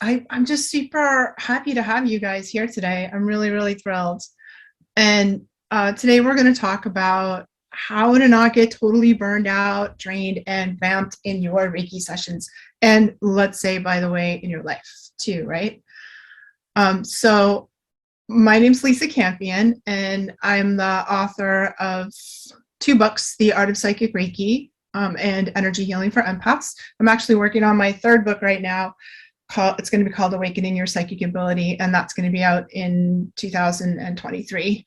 I'm just super happy to have you guys here today. I'm really, really thrilled. And today we're going to talk about how to not get totally burned out, drained, and vamped in your Reiki sessions. And let's say, by the way, in your life too, right? So my name's Lisa Campion, and I'm the author of two books, The Art of Psychic Reiki and Energy Healing for Empaths. I'm actually working on my third book right now. It's going to be called Awakening Your Psychic Ability, and that's going to be out in 2023.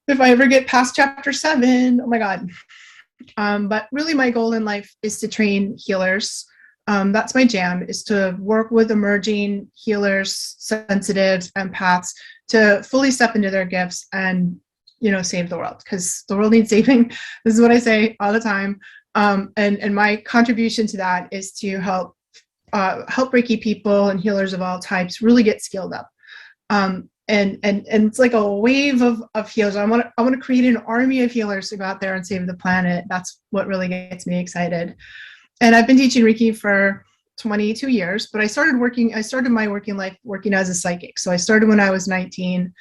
If I ever get past chapter 7, oh my God. But really my goal in life is to train healers. That's my jam, is to work with emerging healers, sensitives, empaths, to fully step into their gifts and, save the world, because the world needs saving. This is what I say all the time. And my contribution to that is to help Reiki people and healers of all types really get skilled up. And it's like a wave of healers. I want to create an army of healers to go out there and save the planet. That's what really gets me excited. And I've been teaching Reiki for 22 years, but I started my working life working as a psychic. So I started when I was 19.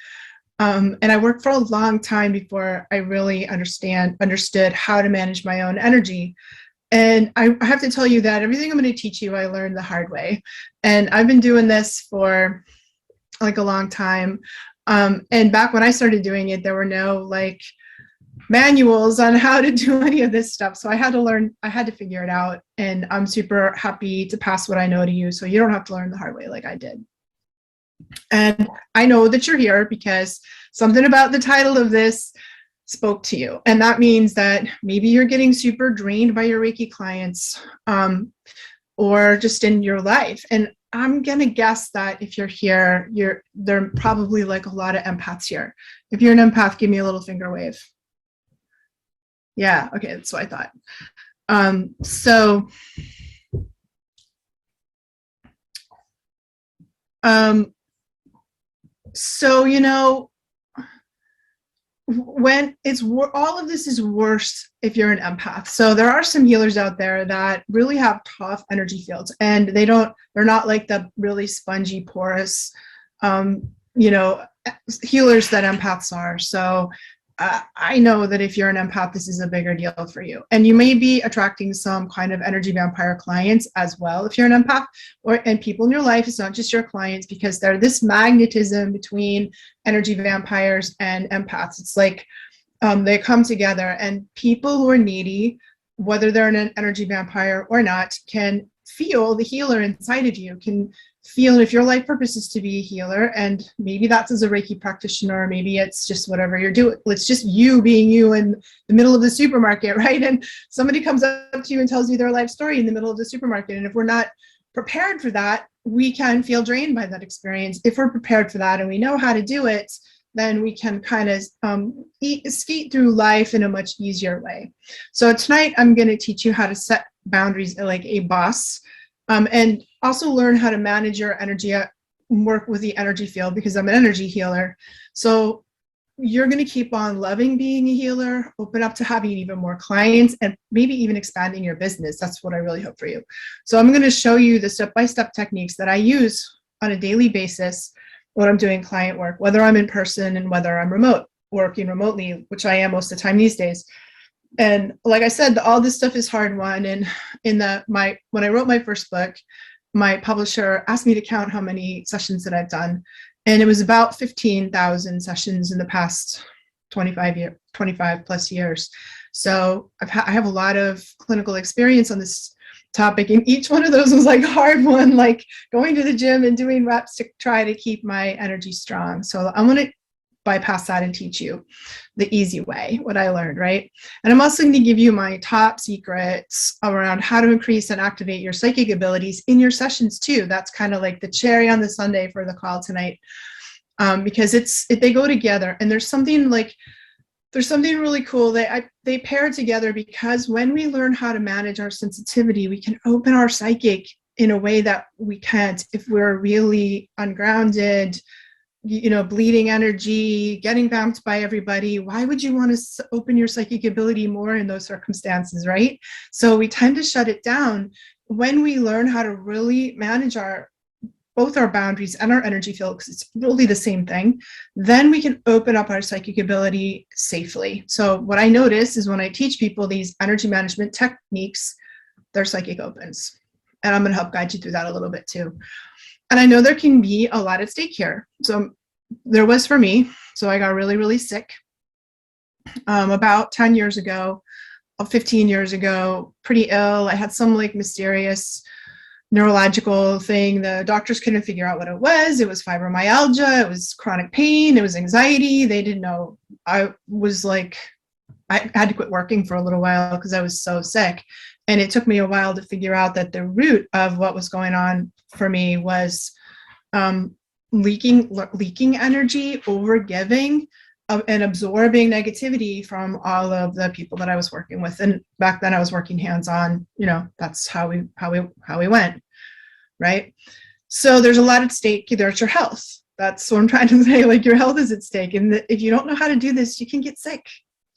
And I worked for a long time before I really understood how to manage my own energy. And I have to tell you that everything I'm going to teach you, I learned the hard way. And I've been doing this for like a long time. And back when I started doing it, there were no manuals on how to do any of this stuff. So I had to figure it out. And I'm super happy to pass what I know to you, so you don't have to learn the hard way like I did. And I know that you're here because something about the title of this spoke to you. And that means that maybe you're getting super drained by your Reiki clients, or just in your life. And I'm going to guess that if you're here, there are probably like a lot of empaths here. If you're an empath, give me a little finger wave. Yeah, okay, that's what I thought. When it's all of this is worse if you're an empath. So there are some healers out there that really have tough energy fields, and they're not like the really spongy, porous, healers that empaths are. So I know that if you're an empath, this is a bigger deal for you. And you may be attracting some kind of energy vampire clients as well if you're an empath, and people in your life. It's not just your clients, because there's this magnetism between energy vampires and empaths. It's like they come together, and people who are needy, whether they're an energy vampire or not, can feel the healer inside of you, can feel if your life purpose is to be a healer. And maybe that's as a Reiki practitioner, or maybe it's just whatever you're doing. It's just you being you in the middle of the supermarket, right? And somebody comes up to you and tells you their life story in the middle of the supermarket. And if we're not prepared for that, we can feel drained by that experience. If we're prepared for that and we know how to do it, then we can kind of skate through life in a much easier way. So tonight I'm going to teach you how to set boundaries like a boss, and also learn how to manage your energy, work with the energy field, because I'm an energy healer. So you're going to keep on loving being a healer, open up to having even more clients, and maybe even expanding your business. That's what I really hope for you. So I'm going to show you the step-by-step techniques that I use on a daily basis when I'm doing client work, whether I'm in person and whether I'm working remotely, which I am most of the time these days. And like I said, all this stuff is hard won. And when I wrote my first book, my publisher asked me to count how many sessions that I've done. And it was about 15,000 sessions in the past 25 plus years. So I have a lot of clinical experience on this topic. And each one of those was like a hard one, like going to the gym and doing reps to try to keep my energy strong. So I'm going to bypass that and teach you the easy way, what I learned, right? And I'm also going to give you my top secrets around how to increase and activate your psychic abilities in your sessions too. That's kind of like the cherry on the sundae for the call tonight, because they go together. And there's something really cool. They pair together, because when we learn how to manage our sensitivity, we can open our psychic in a way that we can't if we're really ungrounded, bleeding energy, getting vamped by everybody. Why would you want to open your psychic ability more in those circumstances, right? So we tend to shut it down. When we learn how to really manage both our boundaries and our energy field, because it's really the same thing, then we can open up our psychic ability safely. So what I notice is when I teach people these energy management techniques, their psychic opens. And I'm going to help guide you through that a little bit too. And I know there can be a lot at stake here. So there was for me. So I got really, really sick about 10 years ago, 15 years ago, pretty ill. I had some like mysterious neurological thing. The doctors couldn't figure out what it was. It was fibromyalgia. It was chronic pain. It was anxiety. They didn't know. I had to quit working for a little while because I was so sick. And it took me a while to figure out that the root of what was going on for me was leaking energy, overgiving, and absorbing negativity from all of the people that I was working with. And back then I was working hands-on, that's how we went, right? So there's a lot at stake. There's your health. That's what I'm trying to say. Like, your health is at stake. And if you don't know how to do this, you can get sick,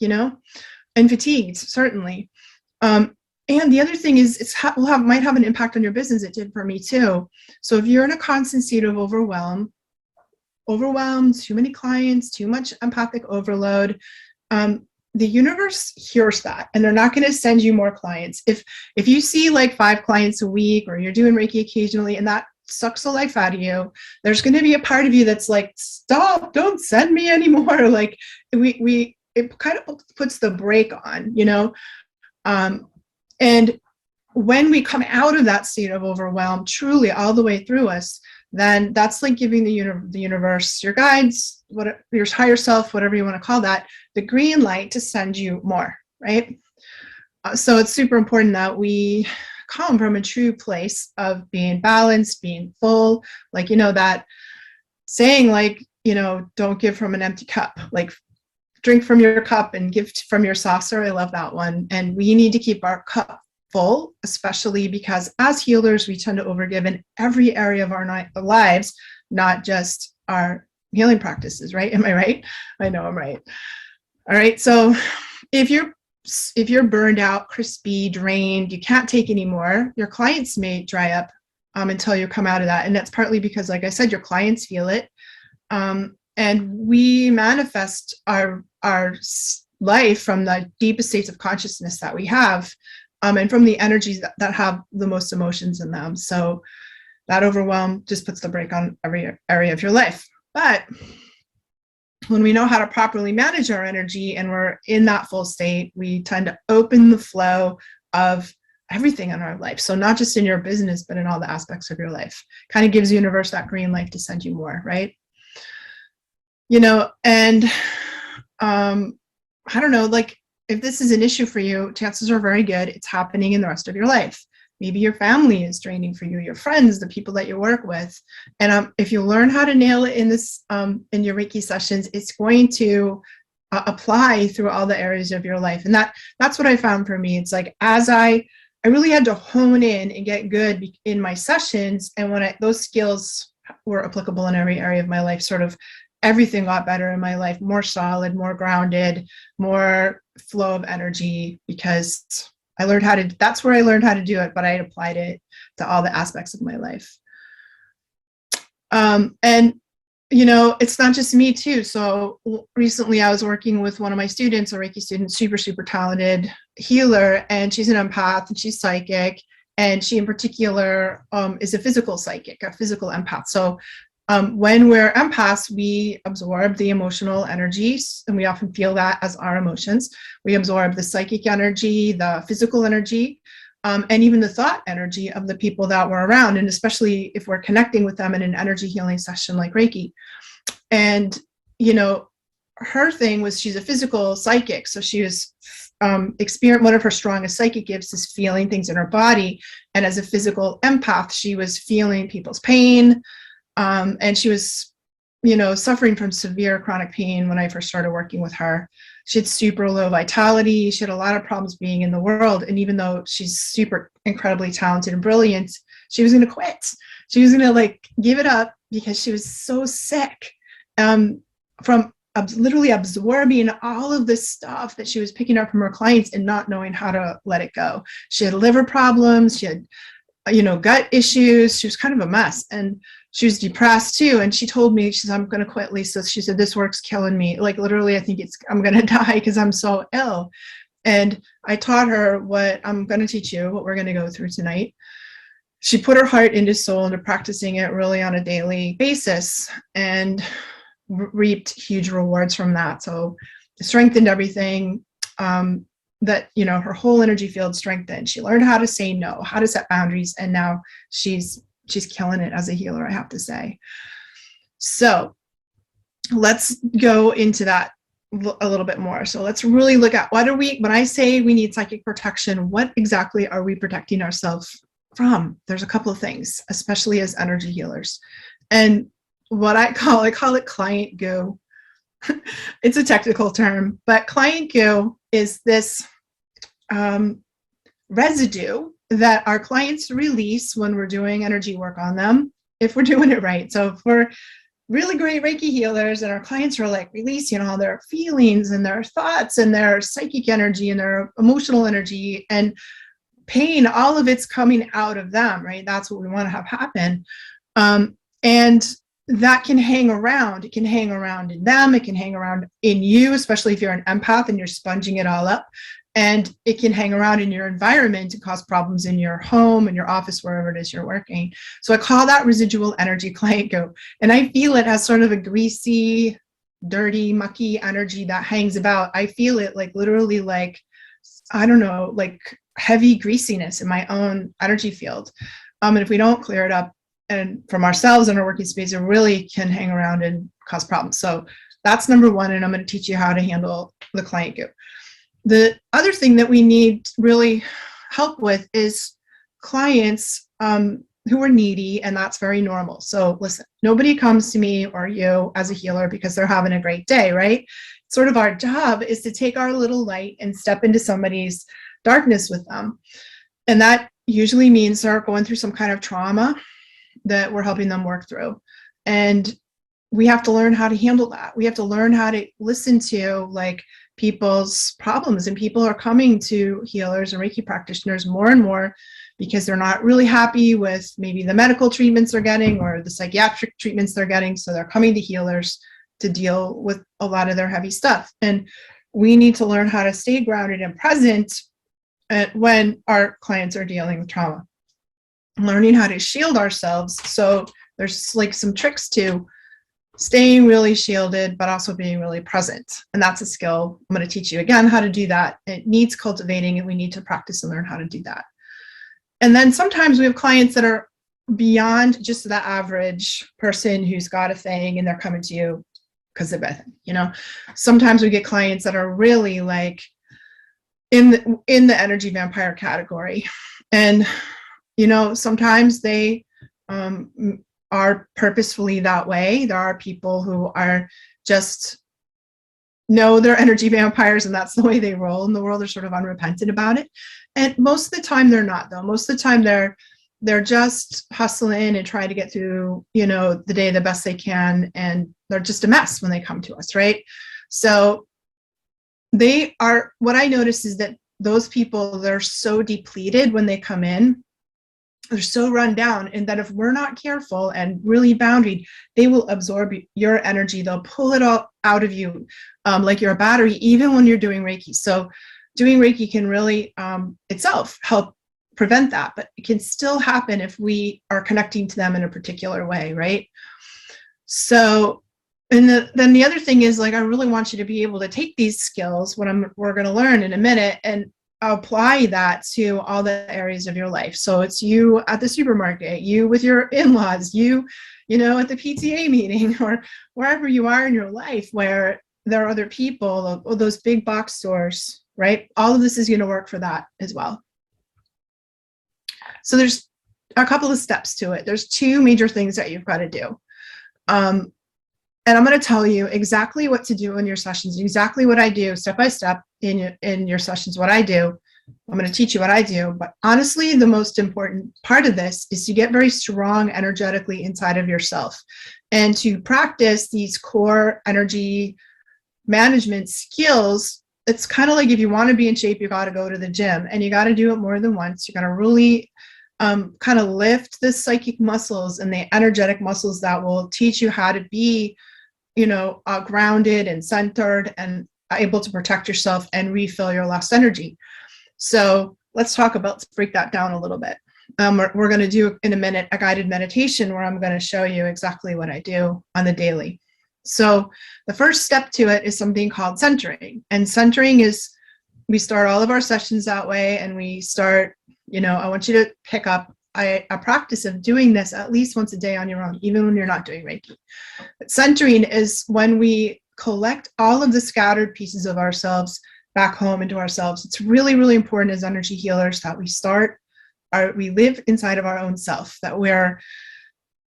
and fatigued, certainly. And the other thing is might have an impact on your business. It did for me too. So if you're in a constant state of overwhelmed, too many clients, too much empathic overload, the universe hears that, and they're not going to send you more clients. If you see like 5 clients a week, or you're doing Reiki occasionally, and that sucks the life out of you, there's going to be a part of you that's like, stop, don't send me anymore. Like it kind of puts the brake on, and when we come out of that state of overwhelm, truly all the way through us, then that's like giving the universe, your guides, your higher self, whatever you want to call that, the green light to send you more, right? So it's super important that we come from a true place of being balanced, being full, like, that saying, like, don't give from an empty cup, like drink from your cup and give from your saucer. I love that one. And we need to keep our cup full, especially because as healers, we tend to overgive in every area of our lives, not just our healing practices, right? Am I right? I know I'm right. All right. So if you're burned out, crispy, drained, you can't take anymore, your clients may dry up until you come out of that. And that's partly because, like I said, your clients feel it. And we manifest our life from the deepest states of consciousness that we have, and from the energies that have the most emotions in them. So that overwhelm just puts the brake on every area of your life. But when we know how to properly manage our energy and we're in that full state, we tend to open the flow of everything in our life. So not just in your business, but in all the aspects of your life. Kind of gives the universe that green light to send you more, right? And I don't know, like, if this is an issue for you, chances are very good it's happening in the rest of your life. Maybe your family is draining for you, your friends, the people that you work with. And if you learn how to nail it in this, in your Reiki sessions, it's going to apply through all the areas of your life. And that's what I found for me. It's like, as I really had to hone in and get good in my sessions. And when those skills were applicable in every area of my life, sort of everything got better in my life, more solid, more grounded, more flow of energy, because that's where I learned how to do it, but I applied it to all the aspects of my life. And, it's not just me too. So recently I was working with one of my students, a Reiki student, super, super talented healer, and she's an empath and she's psychic. And she in particular is a physical psychic, a physical empath. So when we're empaths, we absorb the emotional energies, and we often feel that as our emotions. We absorb the psychic energy, the physical energy, and even the thought energy of the people that we're around, and especially if we're connecting with them in an energy healing session like Reiki. And, her thing was, she's a physical psychic, so she was one of her strongest psychic gifts is feeling things in her body. And as a physical empath, she was feeling people's pain. And she was, suffering from severe chronic pain when I first started working with her. She had super low vitality. She had a lot of problems being in the world. And even though she's super incredibly talented and brilliant, she was going to quit. She was going to give it up because she was so sick from literally absorbing all of this stuff that she was picking up from her clients and not knowing how to let it go. She had liver problems. She had, gut issues. She was kind of a mess. And she was depressed too. And she told me, she said, I'm going to quit, Lisa. She said, this work's killing me. Like literally, I think I'm going to die because I'm so ill. And I taught her what I'm going to teach you, what we're going to go through tonight. She put her heart into soul into practicing it really on a daily basis and reaped huge rewards from that. So it strengthened everything, that, you know, her whole energy field strengthened. She learned how to say no, how to set boundaries. And now she's killing it as a healer, I have to say. So let's go into that a little bit more. So let's really look at when I say we need psychic protection, what exactly are we protecting ourselves from? There's a couple of things, especially as energy healers. And what I call it client goo. It's a technical term, but client goo is this residue that our clients release when we're doing energy work on them, if we're doing it right. So if we're really great Reiki healers and our clients are like releasing all their feelings and their thoughts and their psychic energy and their emotional energy and pain, all of it's coming out of them, right? That's what we want to have happen. And that can hang around. It can hang around in them. It can hang around in you, especially if you're an empath and you're sponging it all up. And it can hang around in your environment and cause problems in your home, in your office, wherever it is you're working. So I call that residual energy client goo. And I feel it as sort of a greasy, dirty, mucky energy that hangs about. I feel it like literally like, I don't know, like heavy greasiness in my own energy field. And if we don't clear it up and from ourselves in our working space, it really can hang around and cause problems. So that's number one. And I'm going to teach you how to handle the client goo. The other thing that we need really help with is clients who are needy, and that's very normal. So listen, nobody comes to me or you as a healer because they're having a great day, right? Sort of our job is to take our little light and step into somebody's darkness with them. And that usually means they're going through some kind of trauma that we're helping them work through. And we have to learn how to handle that. We have to learn how to listen to like people's problems, and people are coming to healers and Reiki practitioners more and more because they're not really happy with maybe the medical treatments they're getting or the psychiatric treatments they're getting. So they're coming to healers to deal with a lot of their heavy stuff. And we need to learn how to stay grounded and present when our clients are dealing with trauma. Learning how to shield ourselves. So there's like some tricks to staying really shielded, but also being really present. And that's a skill. I'm going to teach you again how to do that. It needs cultivating, and we need to practice and learn how to do that. And then sometimes we have clients that are beyond just the average person who's got a thing and they're coming to you because of it. You know, sometimes we get clients that are really like in the energy vampire category. And, you know, sometimes they are purposefully that way. There are people who are just know they're energy vampires and that's the way they roll in the world. They're sort of unrepentant about it. And most of the time they're not, though. Most of the time they're just hustling and trying to get through, you know, the day the best they can. And they're just a mess when they come to us, right? So they are, what I notice is that those people, they're so depleted when they come in. They're so run down, and that if we're not careful and really boundaried, they will absorb your energy. They'll pull it all out of you like you're a battery, even when you're doing Reiki. So doing Reiki can really itself help prevent that, but it can still happen if we are connecting to them in a particular way, right? So, and then the other thing is, like, I really want you to be able to take these skills, we're going to learn in a minute, and apply that to all the areas of your life. So it's you at the supermarket, you with your in-laws, you know, at the PTA meeting, or wherever you are in your life where there are other people, or those big box stores, right? All of this is going to work for that as well. So there's a couple of steps to it. There's two major things that you've got to do. And I'm going to tell you exactly what to do in your sessions, exactly what I do step by step in your sessions, what I do. I'm going to teach you what I do. But honestly, the most important part of this is to get very strong energetically inside of yourself and to practice these core energy management skills. It's kind of like if you want to be in shape, you got to go to the gym, and you got to do it more than once. You got to really kind of lift the psychic muscles and the energetic muscles that will teach you how to be, grounded and centered and able to protect yourself and refill your lost energy. So let's break that down a little bit. We're going to do in a minute a guided meditation where I'm going to show you exactly what I do on the daily. So the first step to it is something called centering. And centering is, we start all of our sessions that way, and we start, I want you to pick up a practice of doing this at least once a day on your own, even when you're not doing Reiki. But centering is when we collect all of the scattered pieces of ourselves back home into ourselves. It's really, really important as energy healers that we live inside of our own self, that we're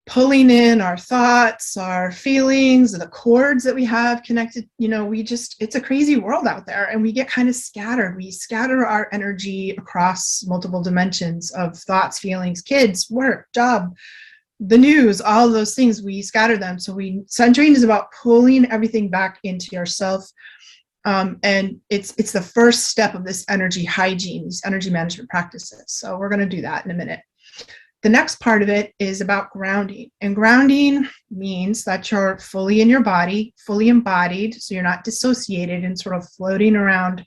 pulling in our thoughts, our feelings, the cords that we have connected. It's a crazy world out there, and we get kind of scattered. We scatter our energy across multiple dimensions of thoughts, feelings, kids, work, job, the news, all of those things. We scatter them. So centering is about pulling everything back into yourself. And it's the first step of this energy hygiene, these energy management practices. So we're going to do that in a minute. The next part of it is about grounding. And grounding means that you're fully in your body, fully embodied, so you're not dissociated and sort of floating around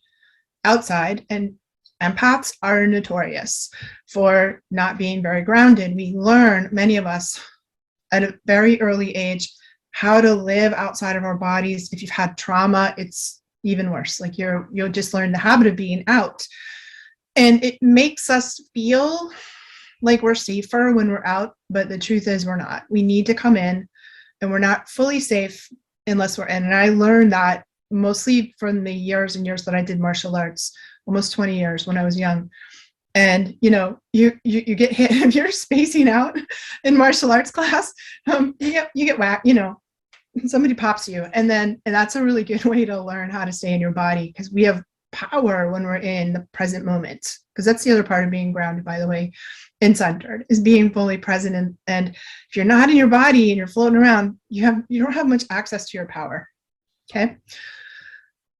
outside. And empaths are notorious for not being very grounded. We learn, many of us, at a very early age, how to live outside of our bodies. If you've had trauma, it's even worse. Like you'll just learn the habit of being out. And it makes us feel like we're safer when we're out, but the truth is we're not. We need to come in, and we're not fully safe unless we're in. And I learned that mostly from the years and years that I did martial arts, almost 20 years when I was young. And, you get hit if you're spacing out in martial arts class, you get whacked, somebody pops you. And that's a really good way to learn how to stay in your body, because we have power when we're in the present moment. Because that's the other part of being grounded, by the way, and centered, is being fully present. And if you're not in your body and you're floating around, you don't have much access to your power. Okay.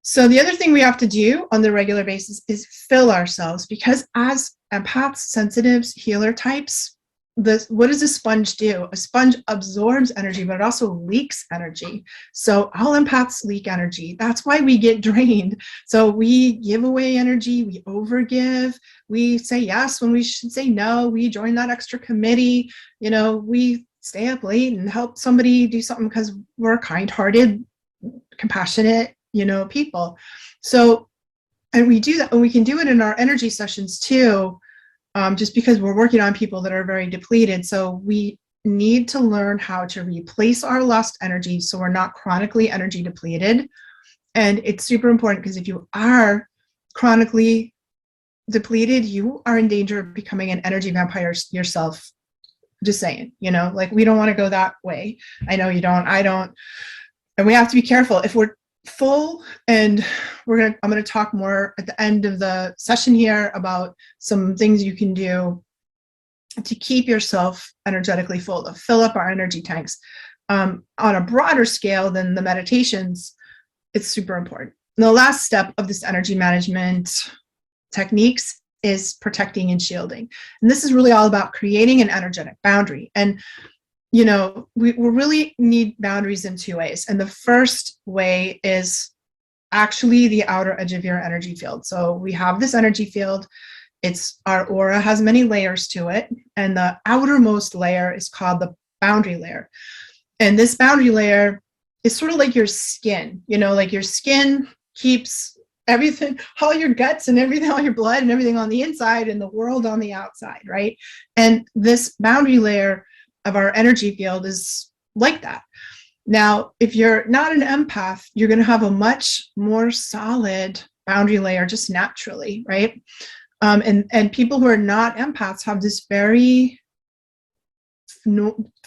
So the other thing we have to do on the regular basis is fill ourselves, because as empaths, sensitives, healer types, what does a sponge do? A sponge absorbs energy, but it also leaks energy. So all empaths leak energy. That's why we get drained. So we give away energy, we overgive, we say yes when we should say no, we join that extra committee, we stay up late and help somebody do something because we're kind-hearted, compassionate, people. So, and we do that, and we can do it in our energy sessions too. Just because we're working on people that are very depleted. So we need to learn how to replace our lost energy so we're not chronically energy depleted. And it's super important, because if you are chronically depleted, you are in danger of becoming an energy vampire yourself. Just saying, we don't want to go that way. I know you don't, I don't. And we have to be careful. If we're full, and I'm going to talk more at the end of the session here about some things you can do to keep yourself energetically full, to fill up our energy tanks. On a broader scale than the meditations, it's super important. And the last step of this energy management techniques is protecting and shielding. And this is really all about creating an energetic boundary. And we really need boundaries in two ways. And the first way is actually the outer edge of your energy field. So we have this energy field. Our aura has many layers to it. And the outermost layer is called the boundary layer. And this boundary layer is sort of like your skin, like your skin keeps everything, all your guts and everything, all your blood and everything on the inside and the world on the outside, right? And this boundary layer of our energy field is like that. Now, if you're not an empath, you're going to have a much more solid boundary layer just naturally, right? And people who are not empaths have this very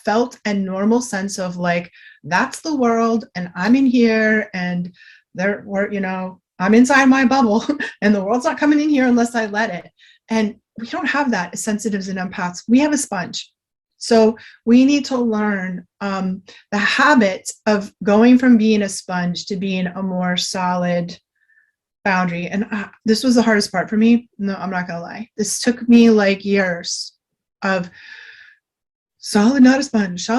felt and normal sense of like, that's the world, and I'm in here, and I'm inside my bubble, and the world's not coming in here unless I let it. And we don't have that as sensitives and empaths. We have a sponge. So we need to learn the habit of going from being a sponge to being a more solid boundary. And this was the hardest part for me. No, I'm not going to lie. This took me like years of solid, not a sponge,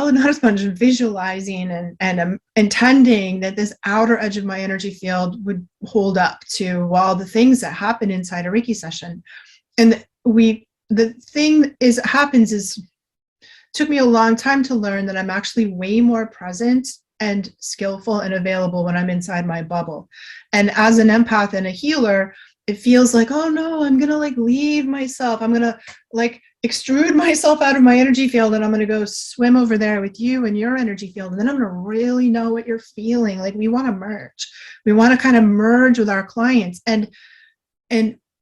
and visualizing and intending that this outer edge of my energy field would hold up to all the things that happen inside a Reiki session. And the thing is, happens is, took me a long time to learn that I'm actually way more present and skillful and available when I'm inside my bubble. And as an empath and a healer, it feels like, oh no, I'm gonna like leave myself. I'm gonna like extrude myself out of my energy field, and I'm gonna go swim over there with you in your energy field. And then I'm gonna really know what you're feeling. Like, we want to merge. We want to kind of merge with our clients. And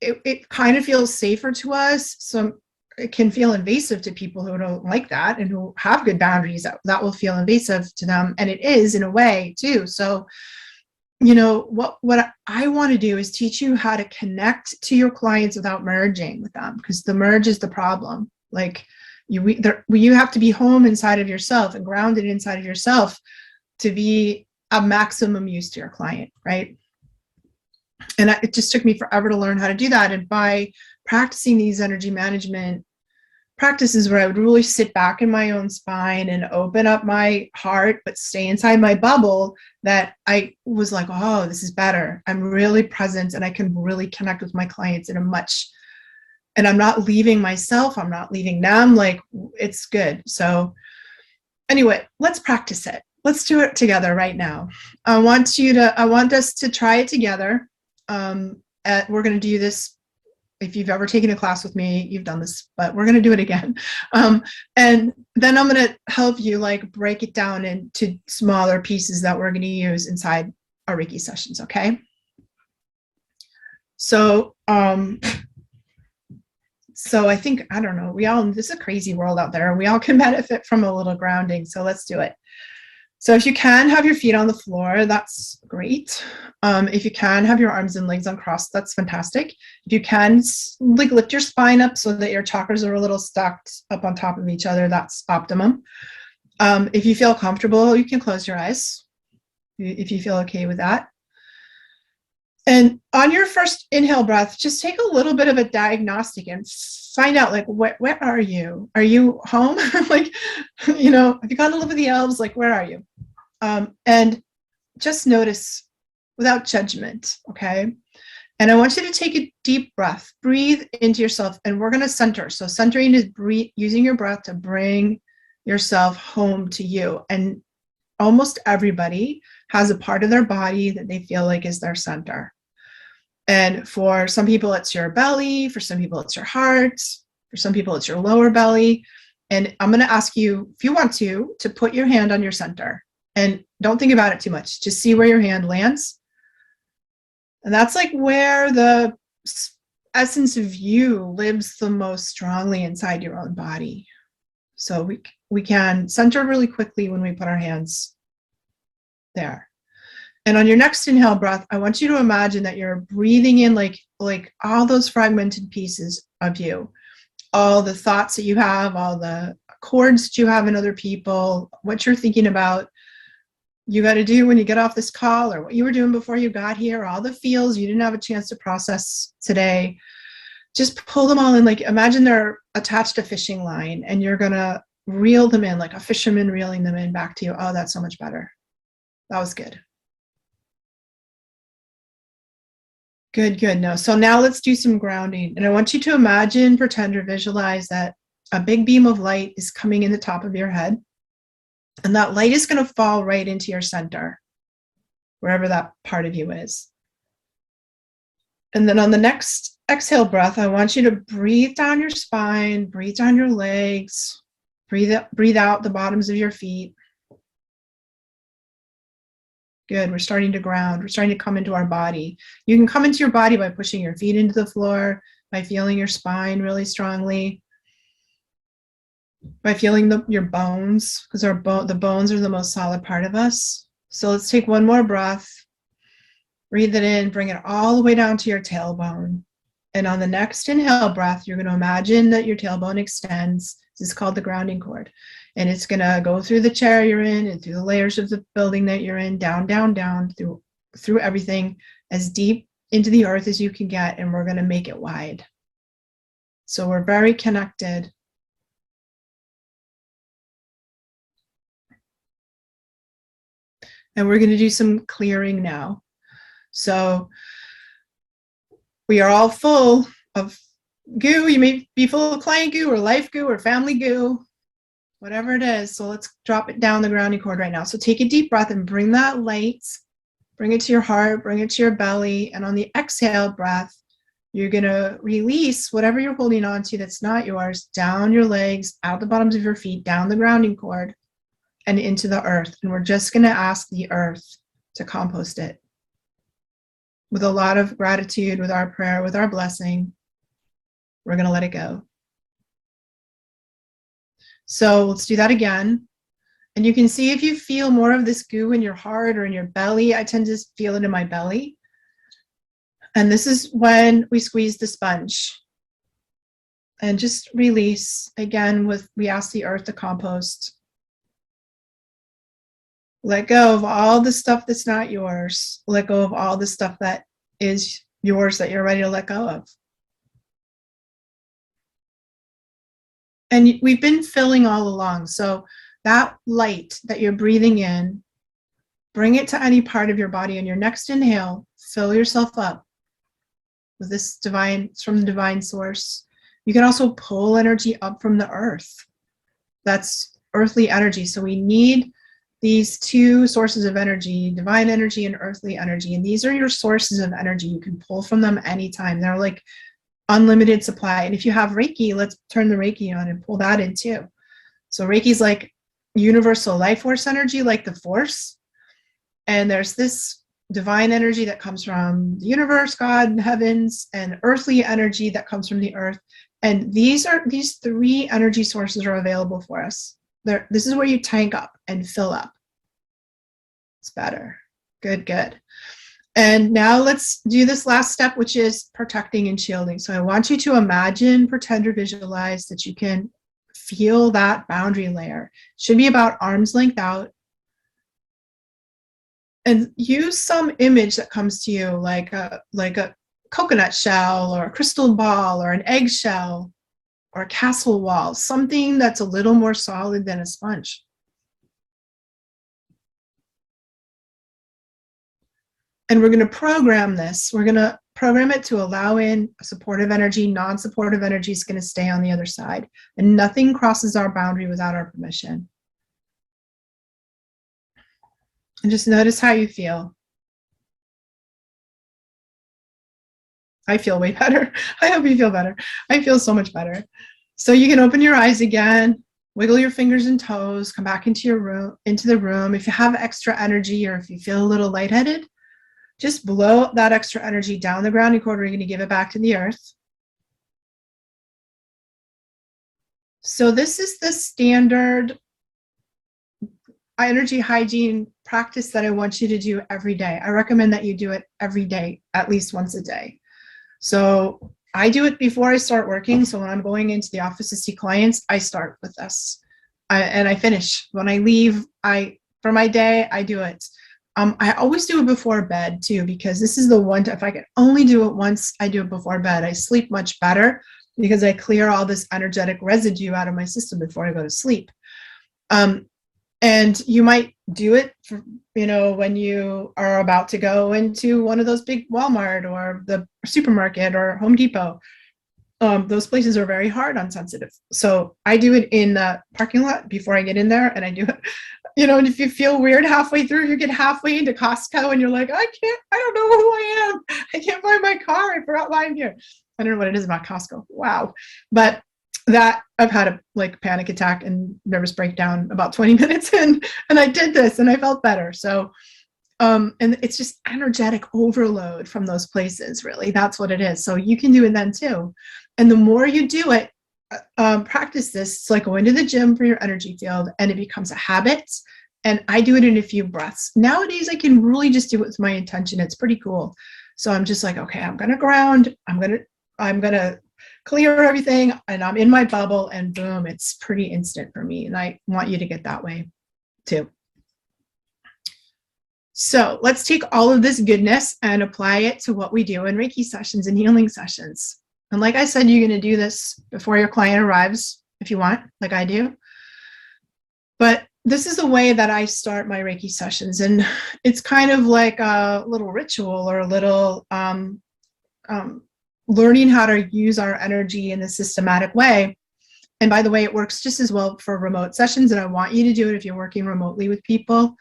it kind of feels safer to us. So it can feel invasive to people who don't like that and who have good boundaries. That will feel invasive to them. And it is, in a way, too. So, you know, what I want to do is teach you how to connect to your clients without merging with them, because the merge is the problem. Like, you have to be home inside of yourself and grounded inside of yourself to be a maximum use to your client, right? And it just took me forever to learn how to do that. And by practicing these energy management practices, where I would really sit back in my own spine and open up my heart, but stay inside my bubble, that I was like, oh, this is better. I'm really present, and I can really connect with my clients and I'm not leaving myself. I'm not leaving them. Like, it's good. So anyway, let's practice it. Let's do it together right now. I want us to try it together. We're going to do this. If you've ever taken a class with me, you've done this, but we're going to do it again. And then I'm going to help you like break it down into smaller pieces that we're going to use inside our Reiki sessions. Okay. So I think, I don't know, this is a crazy world out there. We all can benefit from a little grounding. So let's do it. So if you can have your feet on the floor, that's great. If you can have your arms and legs uncrossed, that's fantastic. If you can, like, lift your spine up so that your chakras are a little stacked up on top of each other, that's optimum. If you feel comfortable, you can close your eyes if you feel okay with that. And on your first inhale breath, just take a little bit of a diagnostic and find out, like, where are you? Are you home? Like, you know, have you gone to live with the elves? Like, where are you? And just notice without judgment, okay? And I want you to take a deep breath, breathe into yourself, and we're going to center. So centering is using your breath to bring yourself home to you. And almost everybody has a part of their body that they feel like is their center. And for some people, it's your belly. For some people, it's your heart. For some people, it's your lower belly. And I'm going to ask you, if you want to put your hand on your center. And don't think about it too much. Just see where your hand lands. And that's like where the essence of you lives the most strongly inside your own body. So we can center really quickly when we put our hands there. And on your next inhale breath, I want you to imagine that you're breathing in like all those fragmented pieces of you, all the thoughts that you have, all the cords that you have in other people, what you're thinking about, you got to do when you get off this call, or what you were doing before you got here, all the feels you didn't have a chance to process today. Just pull them all in. Like, imagine they're attached to a fishing line, and you're going to reel them in like a fisherman reeling them in back to you. Oh, that's so much better. That was good. Good. No. So now let's do some grounding. And I want you to imagine, pretend, or visualize that a big beam of light is coming in the top of your head. And that light is going to fall right into your center, wherever that part of you is. And then on the next exhale breath, I want you to breathe down your spine, breathe down your legs, breathe out the bottoms of your feet. Good. We're starting to ground. We're starting to come into our body. You can come into your body by pushing your feet into the floor, by feeling your spine really strongly, by feeling your bones, because the bones are the most solid part of us. So let's take one more breath. Breathe it in, bring it all the way down to your tailbone. And on the next inhale breath, you're going to imagine that your tailbone extends. This is called the grounding cord. And it's going to go through the chair you're in and through the layers of the building that you're in, down, through everything, as deep into the earth as you can get. And we're going to make it wide. So we're very connected. And we're going to do some clearing now. So we are all full of goo. You may be full of client goo or life goo or family goo, whatever it is. So let's drop it down the grounding cord right now. So take a deep breath and bring that light, bring it to your heart, bring it to your belly. And on the exhale breath, you're going to release whatever you're holding on to that's not yours, down your legs, out the bottoms of your feet, down the grounding cord, and into the earth. And we're just going to ask the earth to compost it. With a lot of gratitude, with our prayer, with our blessing, we're going to let it go. So let's do that again. And you can see if you feel more of this goo in your heart or in your belly. I tend to feel it in my belly. And this is when we squeeze the sponge. And just release. Again, we ask the earth to compost. Let go of all the stuff that's not yours. Let go of all the stuff that is yours that you're ready to let go of. And we've been filling all along. So that light that you're breathing in, bring it to any part of your body. On your next inhale, fill yourself up with this divine, from the divine source. You can also pull energy up from the earth. That's earthly energy. So we need these two sources of energy, divine energy and earthly energy. And these are your sources of energy. You can pull from them anytime. They're like unlimited supply. And if you have Reiki, let's turn the Reiki on and pull that in too. So Reiki is like universal life force energy, like the force. And there's this divine energy that comes from the universe, God, heavens, and earthly energy that comes from the earth. And these three energy sources are available for us. This is where you tank up and fill up. It's better. Good, good. And now let's do this last step, which is protecting and shielding. So I want you to imagine, pretend, or visualize that you can feel that boundary layer. It should be about arm's length out. And use some image that comes to you, like a coconut shell or a crystal ball or an eggshell or a castle wall, something that's a little more solid than a sponge. And we're going to program this. We're going to program it to allow in supportive energy. Non-supportive energy is going to stay on the other side. And nothing crosses our boundary without our permission. And just notice how you feel. I feel way better. I hope you feel better. I feel so much better. So you can open your eyes again, wiggle your fingers and toes, come back into the room. If you have extra energy or if you feel a little lightheaded, just blow that extra energy down the grounding cord. We're going to give it back to the earth. So this is the standard energy hygiene practice that I want you to do every day. I recommend that you do it every day, at least once a day. So I do it before I start working. So when I'm going into the office to see clients, I start with this. And I finish. When I leave, for my day, I do it. I always do it before bed too, because this is the one, if I can only do it once, I do it before bed. I sleep much better because I clear all this energetic residue out of my system before I go to sleep. And you might do it, when you are about to go into one of those big Walmart or the supermarket or Home Depot. Those places are very hard on sensitive. So I do it in the parking lot before I get in there, and I do it, and if you feel weird halfway through, you get halfway into Costco and you're like, I don't know who I am. I can't find my car. I forgot why I'm here. I don't know what it is about Costco. Wow. But that I've had a panic attack and nervous breakdown about 20 minutes in, and I did this and I felt better. So, and it's just energetic overload from those places, really. That's what it is. So you can do it then too. And the more you do it, practice this. It's like going to the gym for your energy field, and it becomes a habit. And I do it in a few breaths. Nowadays, I can really just do it with my intention. It's pretty cool. So I'm just like, okay, I'm going to ground. I'm going to clear everything, and I'm in my bubble, and boom, it's pretty instant for me. And I want you to get that way too. So let's take all of this goodness and apply it to what we do in Reiki sessions and healing sessions. And like I said, you're going to do this before your client arrives if you want, like I do. But this is the way that I start my Reiki sessions. And it's kind of like a little ritual or a little learning how to use our energy in a systematic way. And by the way, it works just as well for remote sessions. And I want you to do it if you're working remotely with people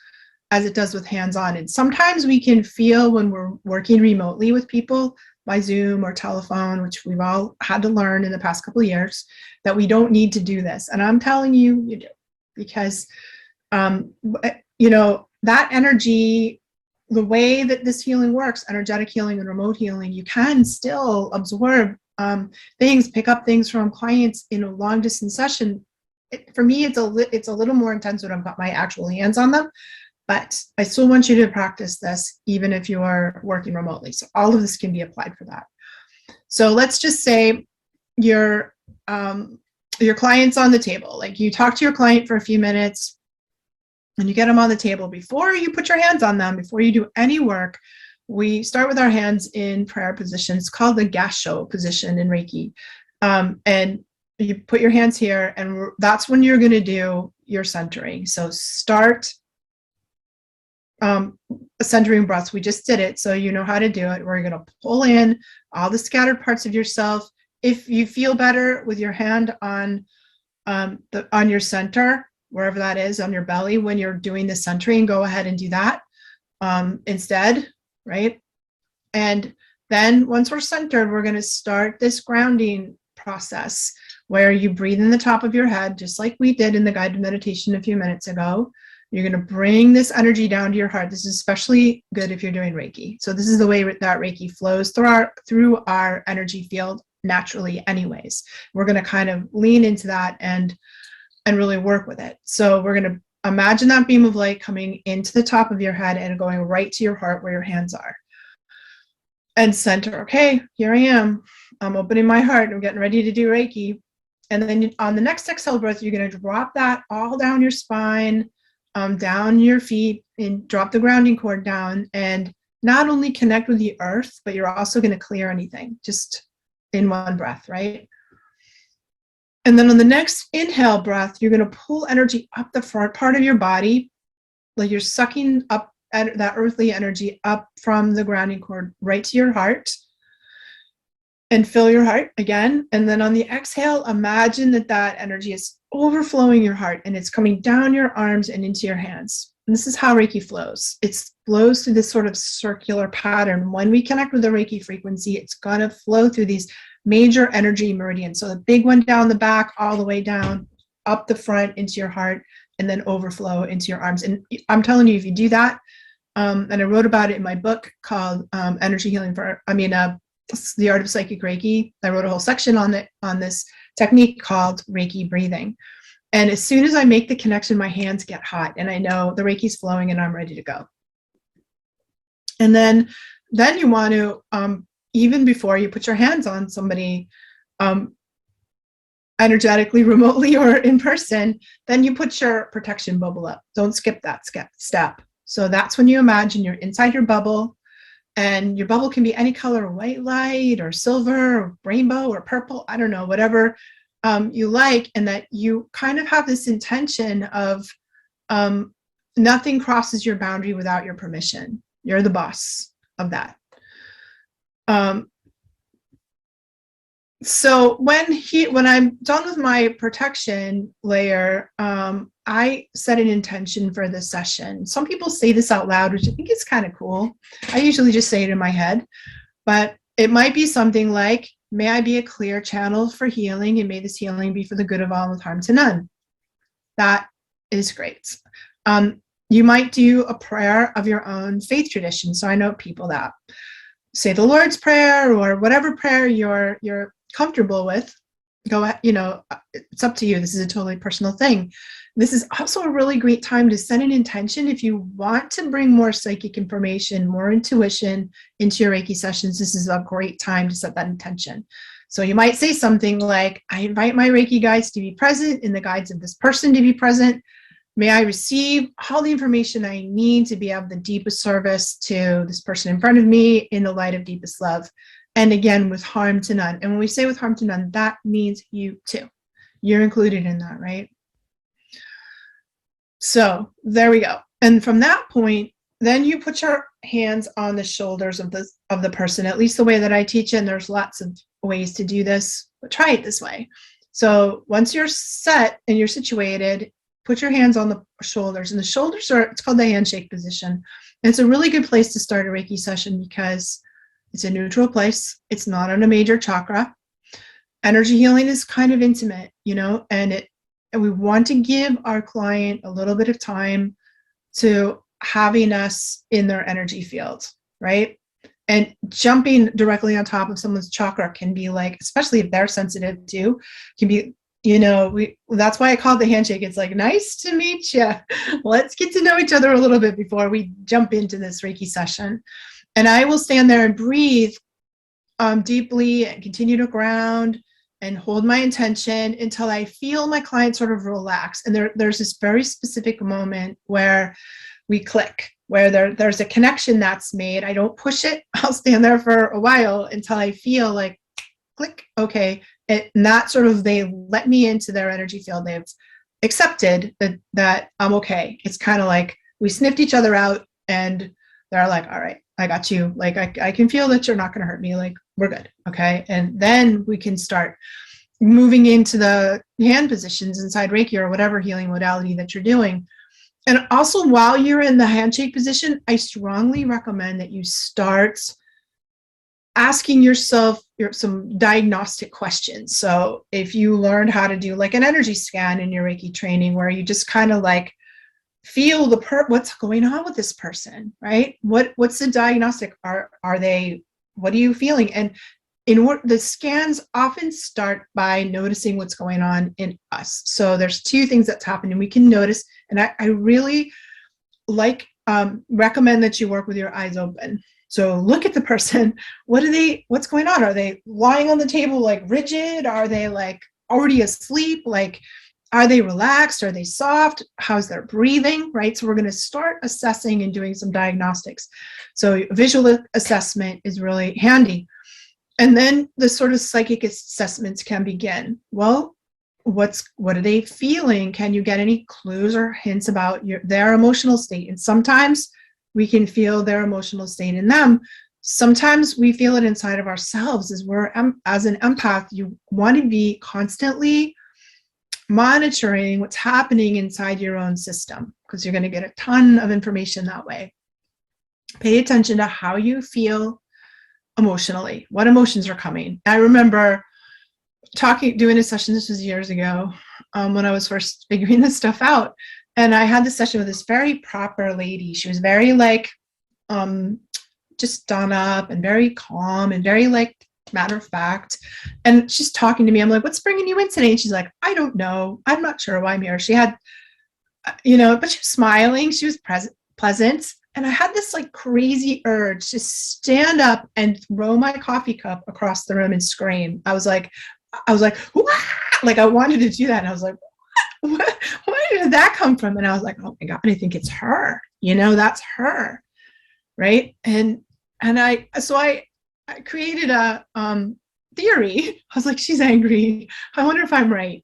as it does with hands-on. And sometimes we can feel when we're working remotely with people by Zoom or telephone, which we've all had to learn in the past couple of years, that we don't need to do this. And I'm telling you, you do, because that energy, the way that this healing works, energetic healing and remote healing, you can still absorb things, pick up things from clients in a long distance session. For me, it's a little more intense when I've got my actual hands on them, but I still want you to practice this even if you are working remotely. So all of this can be applied for that. So let's just say your client's on the table. Like, you talk to your client for a few minutes and you get them on the table. Before you put your hands on them, before you do any work, we start with our hands in prayer position. It's called the Gasho position in Reiki. And you put your hands here, and that's when you're going to do your centering. So start centering breaths. We just did it, so you know how to do it. We're going to pull in all the scattered parts of yourself. If you feel better with your hand on your center, wherever that is, on your belly, when you're doing the centering, go ahead and do that instead, right? And then once we're centered, we're going to start this grounding process where you breathe in the top of your head, just like we did in the guided meditation a few minutes ago. You're going to bring this energy down to your heart. This is especially good if you're doing Reiki. So this is the way that Reiki flows through our energy field naturally anyways. We're going to kind of lean into that and really work with it. So we're going to imagine that beam of light coming into the top of your head and going right to your heart where your hands are. And center. Okay, here I am. I'm opening my heart. I'm getting ready to do Reiki. And then on the next exhale breath, you're going to drop that all down your spine, down your feet, and drop the grounding cord down, and not only connect with the earth, but you're also going to clear anything just in one breath, right? And then on the next inhale breath, you're going to pull energy up the front part of your body, like you're sucking up that earthly energy up from the grounding cord right to your heart, and fill your heart again. And then on the exhale, imagine that energy is overflowing your heart and it's coming down your arms and into your hands. And this is how Reiki flows. It flows through this sort of circular pattern. When we connect with the Reiki frequency, it's going to flow through these major energy meridians. So the big one down the back, all the way down, up the front into your heart, and then overflow into your arms. And I'm telling you, if you do that, and I wrote about it in my book called Energy Healing The Art of Psychic Reiki. I wrote a whole section on this technique called Reiki breathing. And as soon as I make the connection, my hands get hot and I know the Reiki's flowing and I'm ready to go. And then you want to, even before you put your hands on somebody, energetically, remotely, or in person, then you put your protection bubble up. Don't skip that step. So that's when you imagine you're inside your bubble, and your bubble can be any color, white light or silver or rainbow or purple, I don't know, whatever you like, and that you kind of have this intention of nothing crosses your boundary without your permission. You're the boss of that. So when I'm done with my protection layer, I set an intention for the session. Some people say this out loud, which I think is kind of cool. I usually just say it in my head, but it might be something like, may I be a clear channel for healing, and may this healing be for the good of all with harm to none. That is great. You might do a prayer of your own faith tradition. So I know people that say the Lord's Prayer or whatever prayer you're comfortable with. Go ahead, it's up to you. This is a totally personal thing. This is also a really great time to set an intention. If you want to bring more psychic information, more intuition into your Reiki sessions, this is a great time to set that intention. So you might say something like, I invite my Reiki guides to be present and the guides of this person to be present. May I receive all the information I need to be of the deepest service to this person in front of me in the light of deepest love. And again, with harm to none. And when we say with harm to none, that means you too. You're included in that, right? So there we go. And from that point, then you put your hands on the shoulders of the person, at least the way that I teach it. And there's lots of ways to do this, but try it this way. So once you're set and you're situated, put your hands on the shoulders. And the shoulders it's called the handshake position. And it's a really good place to start a Reiki session because it's a neutral place. It's not on a major chakra. Energy healing is kind of intimate, and we want to give our client a little bit of time to having us in their energy field, right? And jumping directly on top of someone's chakra can be like, especially if they're sensitive too, can be, that's why I call it the handshake. It's like, nice to meet you. Let's get to know each other a little bit before we jump into this Reiki session. And I will stand there and breathe deeply and continue to ground and hold my intention until I feel my client sort of relax. And there's this very specific moment where we click, where there's a connection that's made. I don't push it. I'll stand there for a while until I feel like click, okay. And that sort of, they let me into their energy field. They've accepted that I'm okay. It's kind of like we sniffed each other out and they're like, all right, I got you. Like, I can feel that you're not going to hurt me. Like, we're good. Okay. And then we can start moving into the hand positions inside Reiki or whatever healing modality that you're doing. And also, while you're in the handshake position, I strongly recommend that you start asking yourself some diagnostic questions. So if you learned how to do like an energy scan in your Reiki training, where you just kind of like feel what's going on with this person, right? What's the diagnostic? Are they, what are you feeling? And the scans often start by noticing what's going on in us. So there's two things that's happening. We can notice, and I really recommend that you work with your eyes open. So look at the person. What's going on? Are they lying on the table like rigid? Are they like already asleep? Like, are they relaxed? Are they soft? How's their breathing, right? So we're going to start assessing and doing some diagnostics. So visual assessment is really handy. And then the sort of psychic assessments can begin. Well, what are they feeling? Can you get any clues or hints about their emotional state? And sometimes we can feel their emotional state in them. Sometimes we feel it inside of ourselves. As an empath, you want to be constantly monitoring what's happening inside your own system, because you're going to get a ton of information that way. Pay attention to how you feel emotionally. What emotions are coming? I remember doing a session, this was years ago, when I was first figuring this stuff out. And I had this session with this very proper lady. She was very like, just done up and very calm and very like matter of fact. And she's talking to me. I'm like, what's bringing you in today? And she's like, I don't know. I'm not sure why I'm here. She had, but she was smiling. She was pleasant. And I had this like crazy urge to stand up and throw my coffee cup across the room and scream. I was like, wah! Like I wanted to do that. And I was like, what? Where did that come from? And I was like, oh my God, I think it's her. That's her. Right. And I created a theory. I was like, she's angry. I wonder if I'm right,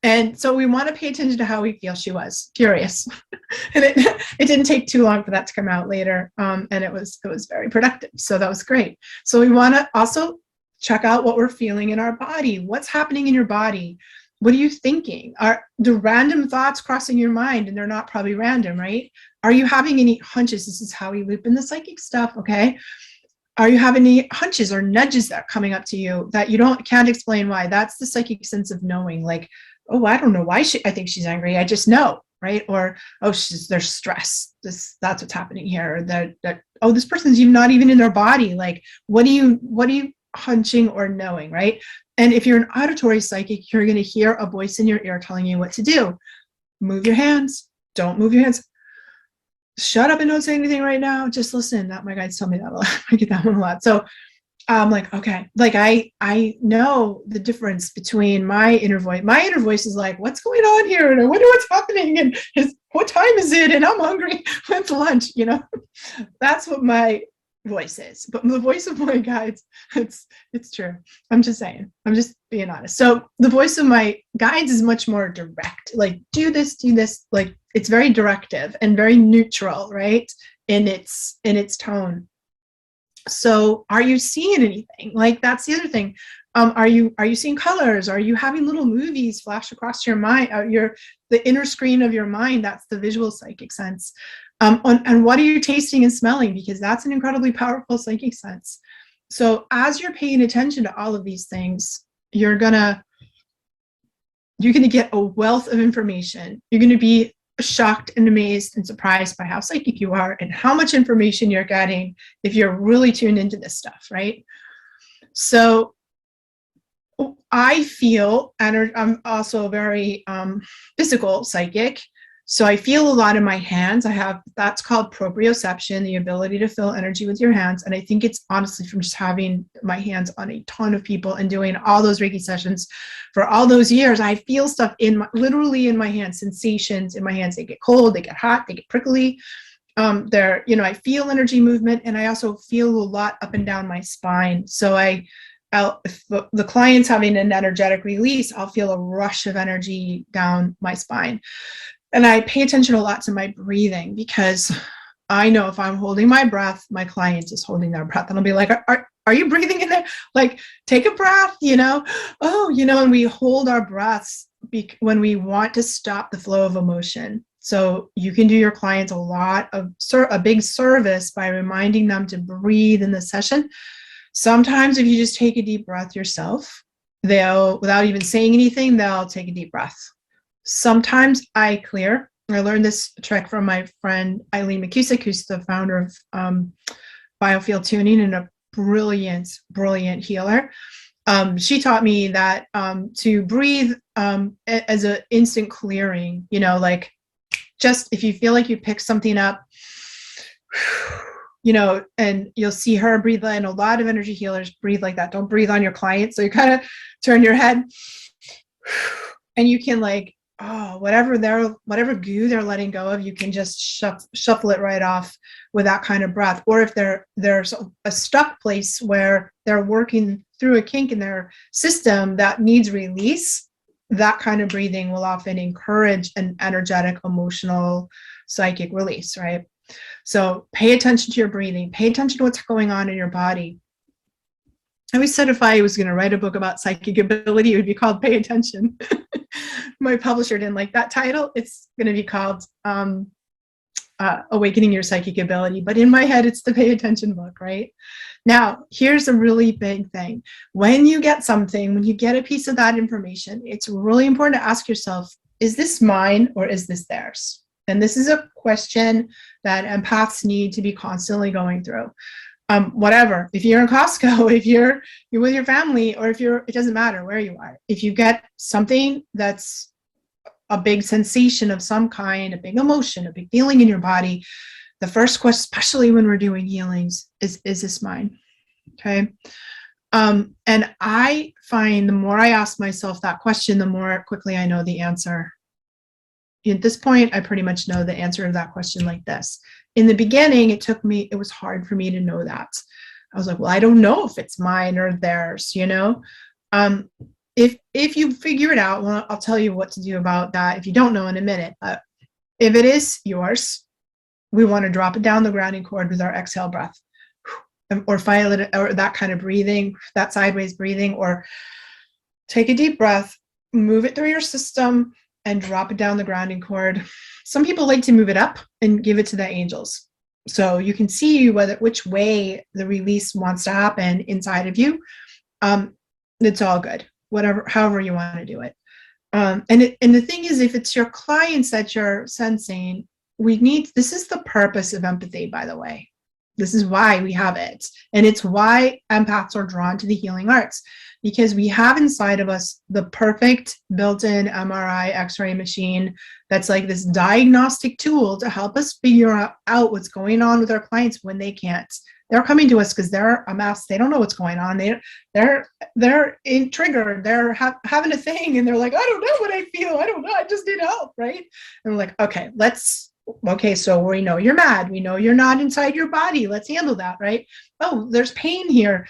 And so we want to pay attention to how we feel. She was furious. And it didn't take too long for that to come out later. And it was very productive. So that was great. So we want to also check out what we're feeling in our body. What's happening in your body? What are you thinking? Are the random thoughts crossing your mind? And they're not probably random, right? Are you having any hunches? This is how we loop in the psychic stuff, okay? Are you having any hunches or nudges that are coming up to you that you can't explain why? That's the psychic sense of knowing, like, oh, I don't know why I think she's angry. I just know, right? Or, oh, there's stress. That's what's happening here. Or that this person's not even in their body. Like, what are you hunching or knowing, right? And if you're an auditory psychic, you're going to hear a voice in your ear telling you what to do. Move your hands. Don't move your hands. Shut up and don't say anything right now. Just listen. That my guides tell me that a lot. I get that one a lot. So I'm like, okay, like I know the difference between my inner voice. My inner voice is like, what's going on here? And I wonder what's happening. And what time is it? And I'm hungry. When's lunch? That's what my voices, but the voice of my guides, it's true. I'm just saying. I'm just being honest. So the voice of my guides is much more direct. Like, do this. Like, it's very directive and very neutral, right? In its tone. So are you seeing anything? Like, that's the other thing. Are you seeing colors? Are you having little movies flash across your mind, the inner screen of your mind? That's the visual psychic sense. And what are you tasting and smelling? Because that's an incredibly powerful psychic sense. So as you're paying attention to all of these things, you're gonna get a wealth of information. You're gonna be shocked and amazed and surprised by how psychic you are and how much information you're getting if you're really tuned into this stuff, right? So I feel, and I'm also very physical psychic, so I feel a lot in my hands. That's called proprioception, the ability to feel energy with your hands. And I think it's honestly from just having my hands on a ton of people and doing all those Reiki sessions for all those years. I feel stuff literally in my hands, sensations in my hands. They get cold, they get hot, they get prickly. I feel energy movement, and I also feel a lot up and down my spine. So if the client's having an energetic release, I'll feel a rush of energy down my spine. And I pay attention a lot to my breathing, because I know if I'm holding my breath, my client is holding their breath. And I'll be like, are you breathing in there? Like, take a breath, and we hold our breaths when we want to stop the flow of emotion. So you can do your clients a big service by reminding them to breathe in the session. Sometimes if you just take a deep breath yourself, without even saying anything, they'll take a deep breath. Sometimes I clear. I learned this trick from my friend Eileen McCusick, who's the founder of Biofield Tuning and a brilliant healer. She taught me that to breathe as an instant clearing, like, just if you feel like you pick something up, and you'll see her breathe, and a lot of energy healers breathe like that. Don't breathe on your client. So you kind of turn your head, and you can whatever goo they're letting go of, you can just shuffle it right off with that kind of breath. Or if there's a stuck place where they're working through a kink in their system that needs release, that kind of breathing will often encourage an energetic, emotional, psychic release, right? So pay attention to your breathing, pay attention to what's going on in your body. I always said if I was going to write a book about psychic ability, it would be called Pay Attention. My publisher didn't like that title. It's going to be called Awakening Your Psychic Ability. But in my head, it's the Pay Attention book, right? Now, here's a really big thing. When you get a piece of that information, it's really important to ask yourself, is this mine or is this theirs? And this is a question that empaths need to be constantly going through. Whatever, if you're in Costco, if you're with your family, or it doesn't matter where you are. If you get something that's a big sensation of some kind, a big emotion, a big feeling in your body, the first question, especially when we're doing healings, is this mine? Okay. And I find the more I ask myself that question, the more quickly I know the answer. At this point, I pretty much know the answer to that question like this. In the beginning, it was hard for me to know that. I was like, well, I don't know if it's mine or theirs, If you figure it out, well, I'll tell you what to do about that if you don't know in a minute. If it is yours, we want to drop it down the grounding cord with our exhale breath, or file it, or that kind of breathing, that sideways breathing, or take a deep breath, move it through your system, and drop it down the grounding cord. Some people like to move it up and give it to the angels. So you can see which way the release wants to happen inside of you. It's all good, however you want to do it. And the thing is, if it's your clients that you're sensing, this is the purpose of empathy, by the way. This is why we have it. And it's why empaths are drawn to the healing arts, because we have inside of us the perfect built-in MRI X-ray machine that's like this diagnostic tool to help us figure out what's going on with our clients when they can't. They're coming to us because they're a mess. They don't know what's going on. They're triggered. They're having a thing, and they're like, I don't know what I feel. I don't know. I just need help, right? And we're like, okay, let's Okay, so we know you're mad. We know you're not inside your body. Let's handle that, right? Oh, there's pain here.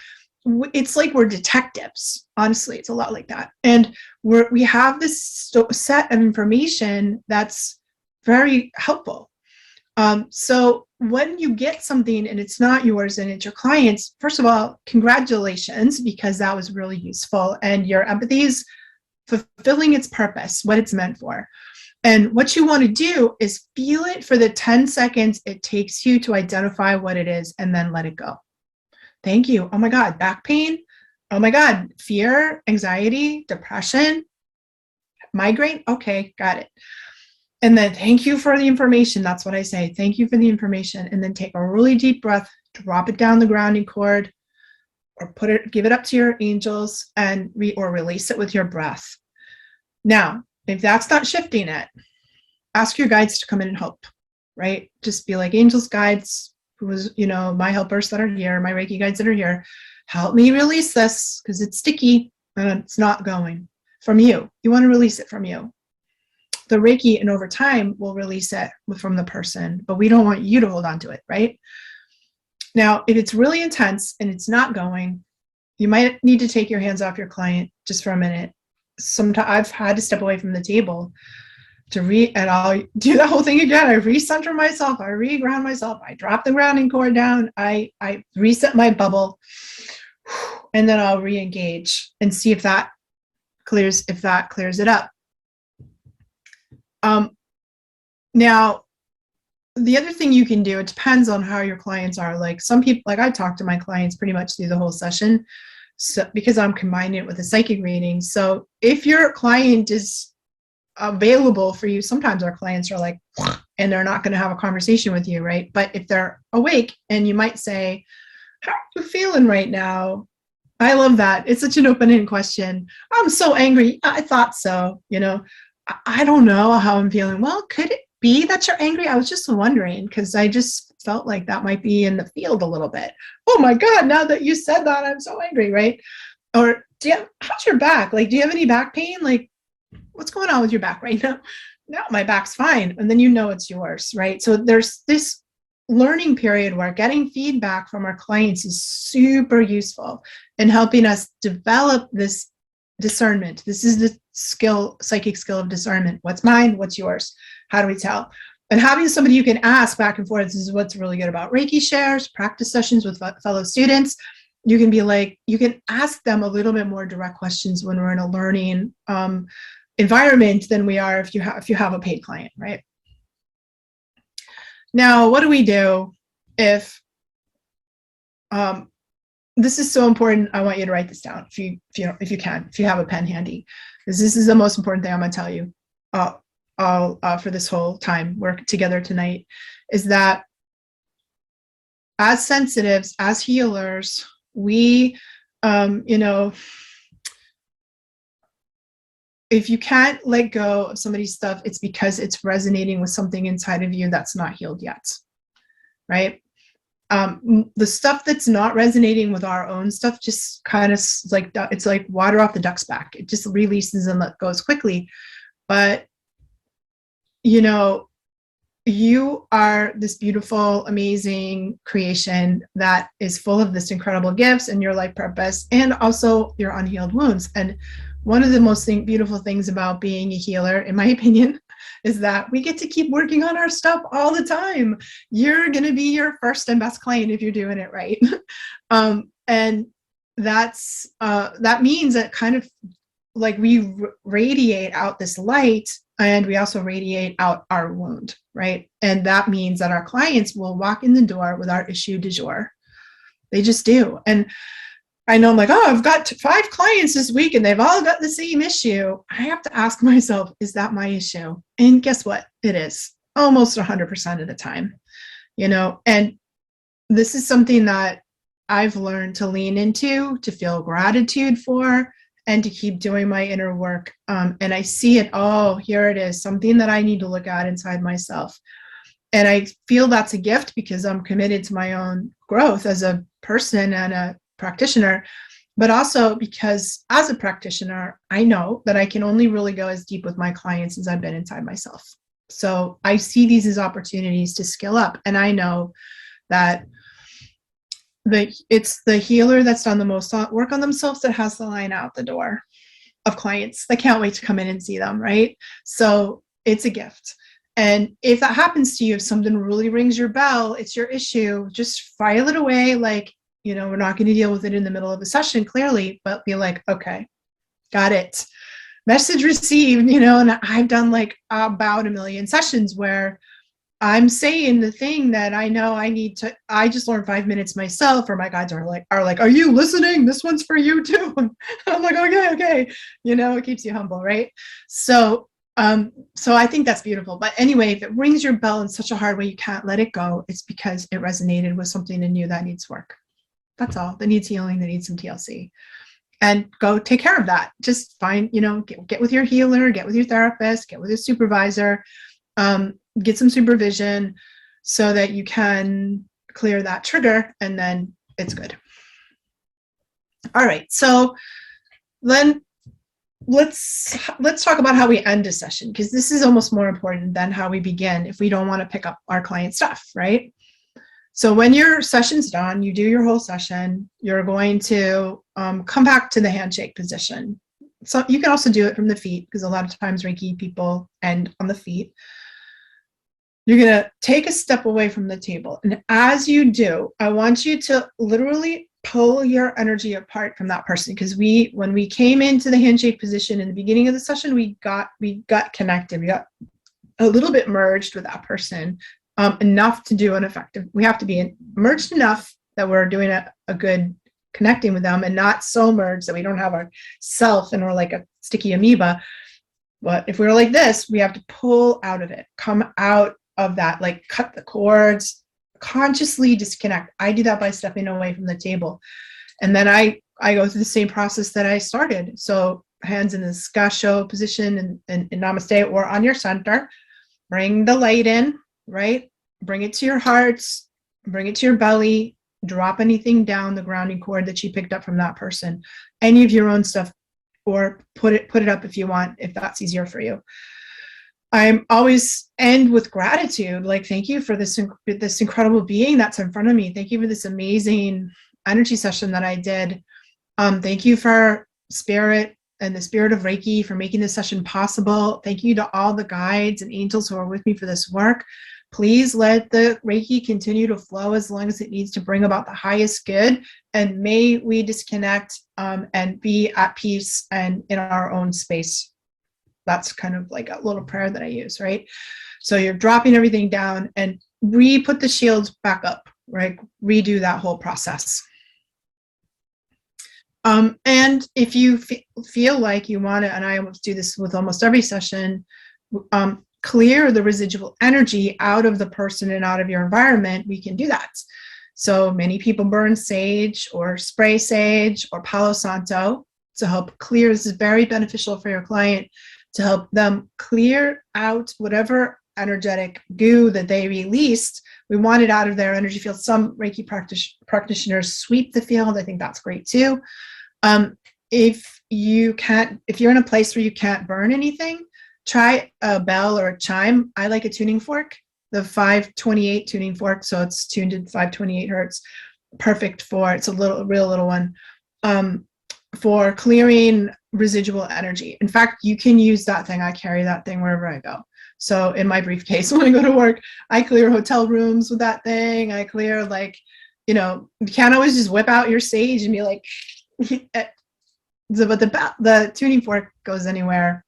It's like we're detectives. Honestly, it's a lot like that. And we have this set of information that's very helpful. So when you get something and it's not yours and it's your client's, first of all, congratulations, because that was really useful and your empathy is fulfilling its purpose, what it's meant for. And what you want to do is feel it for the 10 seconds it takes you to identify what it is and then let it go. Thank you. Oh my God, back pain. Oh my God, fear, anxiety, depression, migraine. Okay, got it. And then thank you for the information. That's what I say. Thank you for the information. And then take a really deep breath, drop it down the grounding cord, or give it up to your angels and or release it with your breath. Now, if that's not shifting it, ask your guides to come in and help, right? Just be like, angels, guides, my helpers that are here, my Reiki guides that are here, help me release this because it's sticky and it's not going from you. You want to release it from you. The Reiki and over time will release it from the person, but we don't want you to hold on to it, right? Now, if it's really intense and it's not going, you might need to take your hands off your client just for a minute. Sometimes I've had to step away from the table and I'll do the whole thing again. I recenter myself, I reground myself, I drop the grounding cord down, I reset my bubble, and then I'll re-engage and see if that clears it up. Now, the other thing you can do, it depends on how your clients are. Like some people, like I talk to my clients pretty much through the whole session, so because I'm combining it with a psychic reading. So if your client is available for you, sometimes our clients are like, and they're not going to have a conversation with you, right? But if they're awake and you might say, how are you feeling right now? I love that. It's such an open-ended question. I'm so angry. I thought so, I don't know how I'm feeling. Well, could it be that you're angry? I was just wondering because I just felt like that might be in the field a little bit. Oh my God, now that you said that, I'm so angry, right? Or how's your back? Like, do you have any back pain? Like, what's going on with your back right now? No, my back's fine. And then it's yours, right? So there's this learning period where getting feedback from our clients is super useful in helping us develop this discernment. This is the psychic skill of discernment. What's mine? What's yours? How do we tell? And having somebody you can ask back and forth, this is what's really good about Reiki shares, practice sessions with fellow students. You can ask them a little bit more direct questions when we're in a learning environment than we are if you have a paid client, right? Now, what do we do if this is so important? I want you to write this down if you have a pen handy, because this is the most important thing I'm going to tell you for this whole time we're together tonight, is that as sensitives, as healers, we, if you can't let go of somebody's stuff, it's because it's resonating with something inside of you that's not healed yet, right? The stuff that's not resonating with our own stuff just kind of it's like water off the duck's back. It just releases and goes quickly. But, you are this beautiful, amazing creation that is full of this incredible gifts and your life purpose and also your unhealed wounds. And one of the most beautiful things about being a healer, in my opinion, is that we get to keep working on our stuff all the time. You're going to be your first and best client if you're doing it right. And that means that kind of like we radiate out this light and we also radiate out our wound, right? And that means that our clients will walk in the door with our issue du jour. They just do. And I know I'm like, oh, I've got 5 clients this week and they've all got the same issue. I have to ask myself, is that my issue? And guess what? It is almost 100% of the time, and this is something that I've learned to lean into, to feel gratitude for, and to keep doing my inner work. And I see it, here it is, something that I need to look at inside myself. And I feel that's a gift because I'm committed to my own growth as a person and a practitioner, but also because as a practitioner, I know that I can only really go as deep with my clients as I've been inside myself. So I see these as opportunities to skill up. And I know that it's the healer that's done the most work on themselves that has the line out the door of clients that can't wait to come in and see them, right? So it's a gift. And if that happens to you, if something really rings your bell, it's your issue, just file it away. Like, we're not going to deal with it in the middle of a session, clearly, but be like, okay, got it. Message received, and I've done like about 1 million sessions where I'm saying the thing that I know I just learned 5 minutes myself, or my guides are like, are you listening? This one's for you too. I'm like, okay. It keeps you humble, right? So I think that's beautiful. But anyway, if it rings your bell in such a hard way, you can't let it go. It's because it resonated with something in you that needs work. That's all. That needs healing, that needs some TLC. And go take care of that. Just find, get with your healer, get with your therapist, get with your supervisor, get some supervision so that you can clear that trigger, and then it's good. All right. So then let's talk about how we end a session, because this is almost more important than how we begin if we don't want to pick up our client stuff, right? So when your session's done, you do your whole session, you're going to come back to the handshake position. So you can also do it from the feet, because a lot of times Reiki people end on the feet. You're going to take a step away from the table. And as you do, I want you to literally pull your energy apart from that person. Because when we came into the handshake position in the beginning of the session, we got connected. We got a little bit merged with that person. Enough to do an effective, we have to be merged enough that we're doing a good connecting with them, and not so merged that we don't have our self and we're like a sticky amoeba. But if we're like this, we have to pull out of it, come out of that, like cut the cords, consciously disconnect. I do that by stepping away from the table. And then I go through the same process that I started. So hands in the Gasho position in Namaste or on your center, bring the light in, right? Bring it to your heart, bring it to your belly, drop anything down the grounding cord that you picked up from that person, any of your own stuff, or put it up if you want, if that's easier for you. I'm always end with gratitude. Like, thank you for this incredible being that's in front of me. Thank you for this amazing energy session that I did. Thank you for spirit and the spirit of Reiki for making this session possible. Thank you to all the guides and angels who are with me for this work. Please let the Reiki continue to flow as long as it needs to bring about the highest good. And may we disconnect and be at peace and in our own space. That's kind of like a little prayer that I use, right? So you're dropping everything down and put the shields back up, right? Redo that whole process. And if you feel like you want to, and I almost do this with almost every session, clear the residual energy out of the person and out of your environment, we can do that. So many people burn sage or spray sage or Palo Santo to help clear. This is very beneficial for your client, to help them clear out whatever energetic goo that they released. We want it out of their energy field. Some Reiki practitioners sweep the field. I think that's great too. If you're in a place where you can't burn anything, try a bell or a chime. I like a tuning fork, the 528 tuning fork. So it's tuned at 528 hertz. Perfect it's a real little one, for clearing residual energy. In fact, you can use that thing. I carry that thing wherever I go. So in my briefcase, when I go to work, I clear hotel rooms with that thing. I clear, like, you can't always just whip out your sage and be like, but the tuning fork goes anywhere.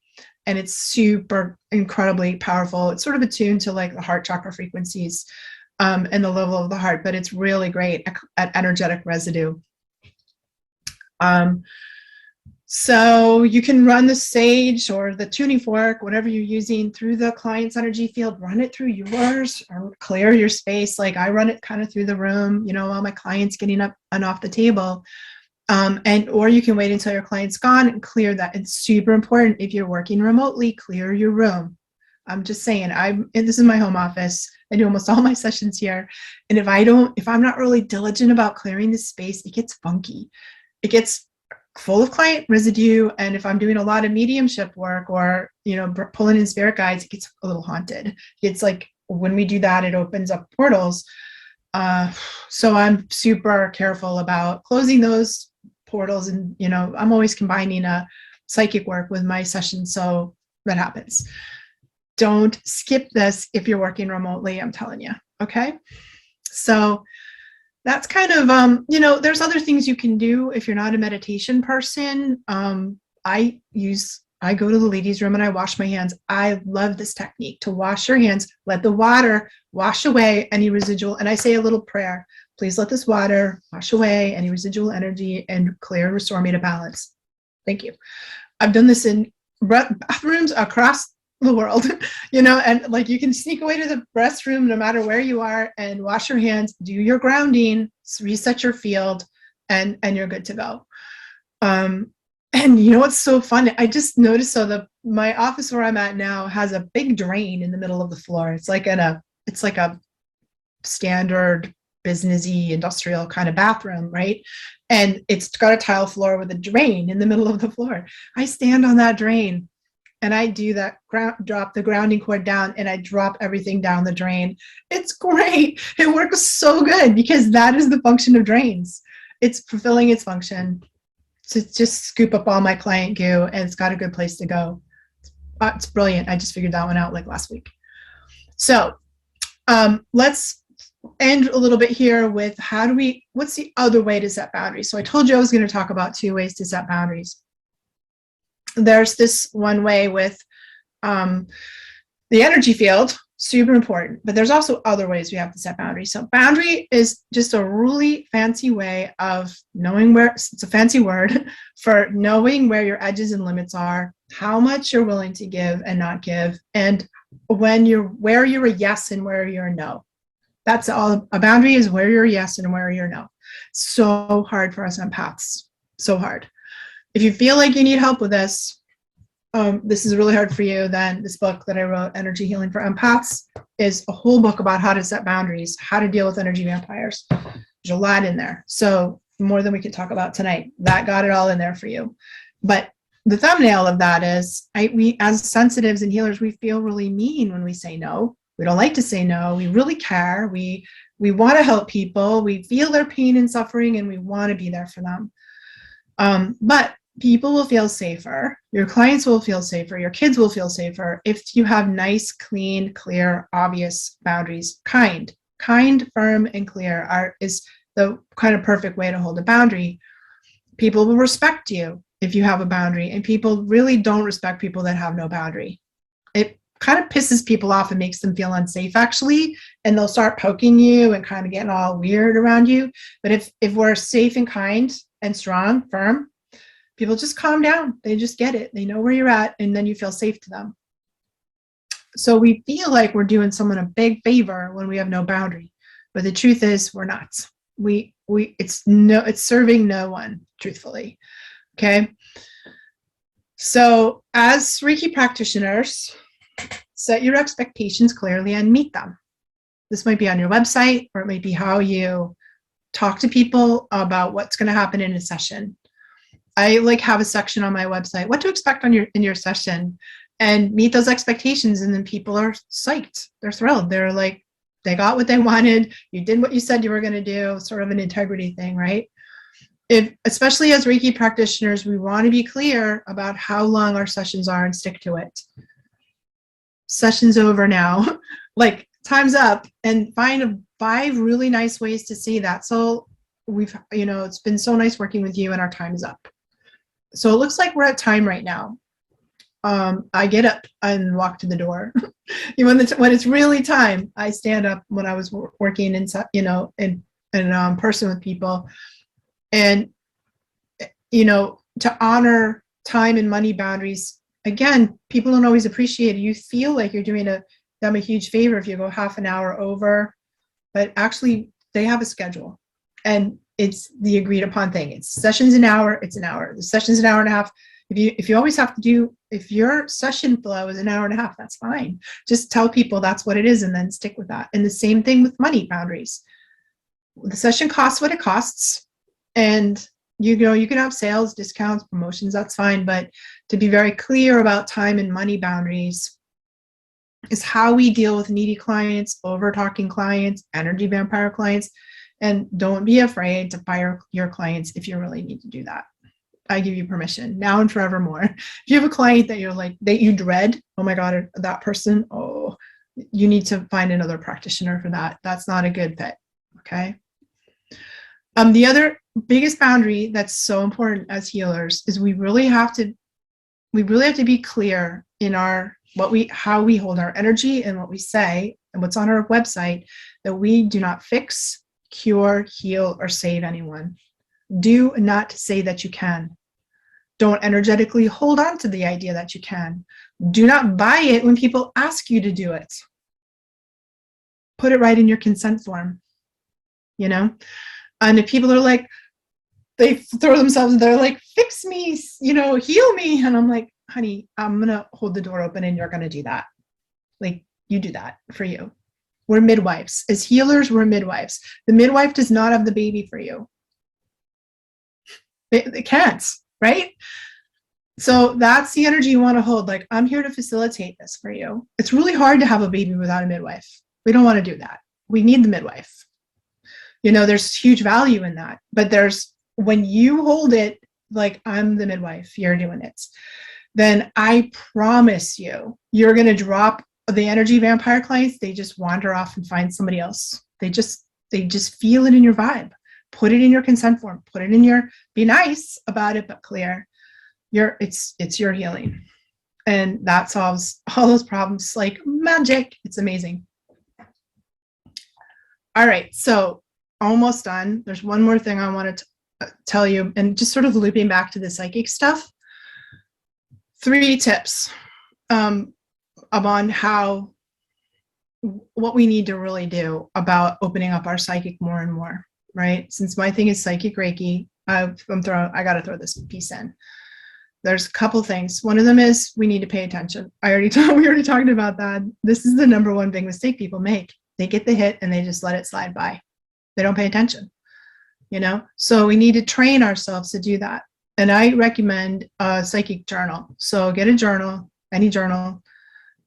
And it's super incredibly powerful. It's sort of attuned to like the heart chakra frequencies and the level of the heart, but it's really great at energetic residue. So you can run the sage or the tuning fork, whatever you're using, through the client's energy field, run it through yours, or clear your space. Like I run it kind of through the room, while my client's getting up and off the table. Or you can wait until your client's gone and clear that. It's super important. If you're working remotely, clear your room. I'm just saying, this is my home office. I do almost all my sessions here. And if I'm not really diligent about clearing the space, it gets funky. It gets full of client residue. And if I'm doing a lot of mediumship work or, pulling in spirit guides, it gets a little haunted. It's like when we do that, it opens up portals. So I'm super careful about closing those portals. And, I'm always combining a psychic work with my session. So that happens. Don't skip this if you're working remotely, I'm telling you. Okay. So that's kind of, there's other things you can do if you're not a meditation person. I go to the ladies' room and I wash my hands. I love this technique to wash your hands, let the water wash away any residual. And I say a little prayer, please let this water wash away any residual energy and clear and restore me to balance. Thank you. I've done this in bathrooms across the world, and like you can sneak away to the restroom no matter where you are and wash your hands, do your grounding, reset your field, and you're good to go. And what's so fun? I just noticed my office where I'm at now has a big drain in the middle of the floor. It's like a standard businessy industrial kind of bathroom, right? And it's got a tile floor with a drain in the middle of the floor. I stand on that drain and I do that, drop the grounding cord down and I drop everything down the drain. It's great. It works so good because that is the function of drains. It's fulfilling its function to just scoop up all my client goo, and it's got a good place to go. It's brilliant. I just figured that one out like last week. So let's end a little bit here with what's the other way to set boundaries? So I told you I was going to talk about 2 ways to set boundaries. There's this one way with the energy field, super important, but there's also other ways we have to set boundaries. So boundary is just a really fancy way of knowing it's a fancy word for knowing where your edges and limits are, how much you're willing to give and not give, and where you're a yes and where you're a no. That's all. A boundary is where you're a yes and where you're a no. So hard for us empaths. So hard. If you feel like you need help with this is really hard for you, then this book that I wrote, Energy Healing for Empaths, is a whole book about how to set boundaries, how to deal with energy vampires. There's a lot in there. So more than we could talk about tonight. That got it all in there for you. But the thumbnail of that is we as sensitives and healers, we feel really mean when we say no. We don't like to say no. We really care. We want to help people. We feel their pain and suffering, and we want to be there for them. But people will feel safer. Your clients will feel safer. Your kids will feel safer if you have nice, clean, clear, obvious boundaries. Kind, firm, and clear is the kind of perfect way to hold a boundary. People will respect you if you have a boundary, and people really don't respect people that have no boundary. It kind of pisses people off and makes them feel unsafe, actually, and they'll start poking you and kind of getting all weird around you. But if we're safe and kind and strong, firm, people just calm down. They just get it. They know where you're at, and then you feel safe to them. So we feel like we're doing someone a big favor when we have no boundary, but the truth is we're not. It's serving no one, truthfully. Okay. So as Reiki practitioners, set your expectations clearly and meet them. This might be on your website, or it might be how you talk to people about what's going to happen in a session. I have a section on my website, what to expect in your session, and meet those expectations. And then people are psyched. They're thrilled. They're like, they got what they wanted. You did what you said you were going to do, sort of an integrity thing, right? Especially as Reiki practitioners, we want to be clear about how long our sessions are and stick to it. Session's over now. Time's up, and find 5 really nice ways to see that. So it's been so nice working with you, and our time is up. So it looks like we're at time right now. I get up and walk to the door. When it's really time, I stand up when I was working in person with people, and to honor time and money boundaries. Again, people don't always appreciate it. You feel like you're doing them a huge favor if you go half an hour over, but actually they have a schedule, and it's the agreed upon thing. It's sessions an hour, it's an hour. The session's an hour and a half. If you always have to if your session flow is an hour and a half, that's fine. Just tell people that's what it is and then stick with that. And the same thing with money boundaries. The session costs what it costs, and You know, you can have sales, discounts, promotions, that's fine. But to be very clear about time and money boundaries is how we deal with needy clients, over talking clients, energy vampire clients. And don't be afraid to fire your clients if you really need to do that. I give you permission now and forevermore. If you have a client that you're like, that you dread, oh my God, that person, oh, you need to find another practitioner for that. That's not a good fit. Okay. The other biggest boundary that's so important as healers is we really have to be clear in how we hold our energy and what we say and what's on our website, that we do not fix, cure, heal, or save anyone. Do not say that you can. Don't energetically hold on to the idea that you can. Do not buy it when people ask you to do it. Put it right in your consent form, you know? And if people are like, they throw themselves, they're like, fix me, you know, heal me. And I'm like, honey, I'm going to hold the door open and you're going to do that. Like, you do that for you. We're midwives. As healers, we're midwives. The midwife does not have the baby for you. They can't, right? So that's the energy you want to hold. Like, I'm here to facilitate this for you. It's really hard to have a baby without a midwife. We don't want to do that. We need the midwife. You know, there's huge value in that. But when you hold it, like, I'm the midwife, you're doing it, then I promise you, you're going to drop the energy vampire clients. They just wander off and find somebody else. They just feel it in your vibe. Put it in your consent form. Put it in your, be nice about it, but clear. It's your healing. And that solves all those problems like magic. It's amazing. All right. So almost done. There's one more thing I wanted to tell you, and just sort of looping back to the psychic stuff. 3 tips on what we need to really do about opening up our psychic more and more, right? Since my thing is psychic Reiki, I got to throw this piece in. There's a couple things. One of them is we need to pay attention. We already talked about that. This is the number one big mistake people make. They get the hit and they just let it slide by. They don't pay attention, you know? So we need to train ourselves to do that. And I recommend a psychic journal. So get a journal, any journal,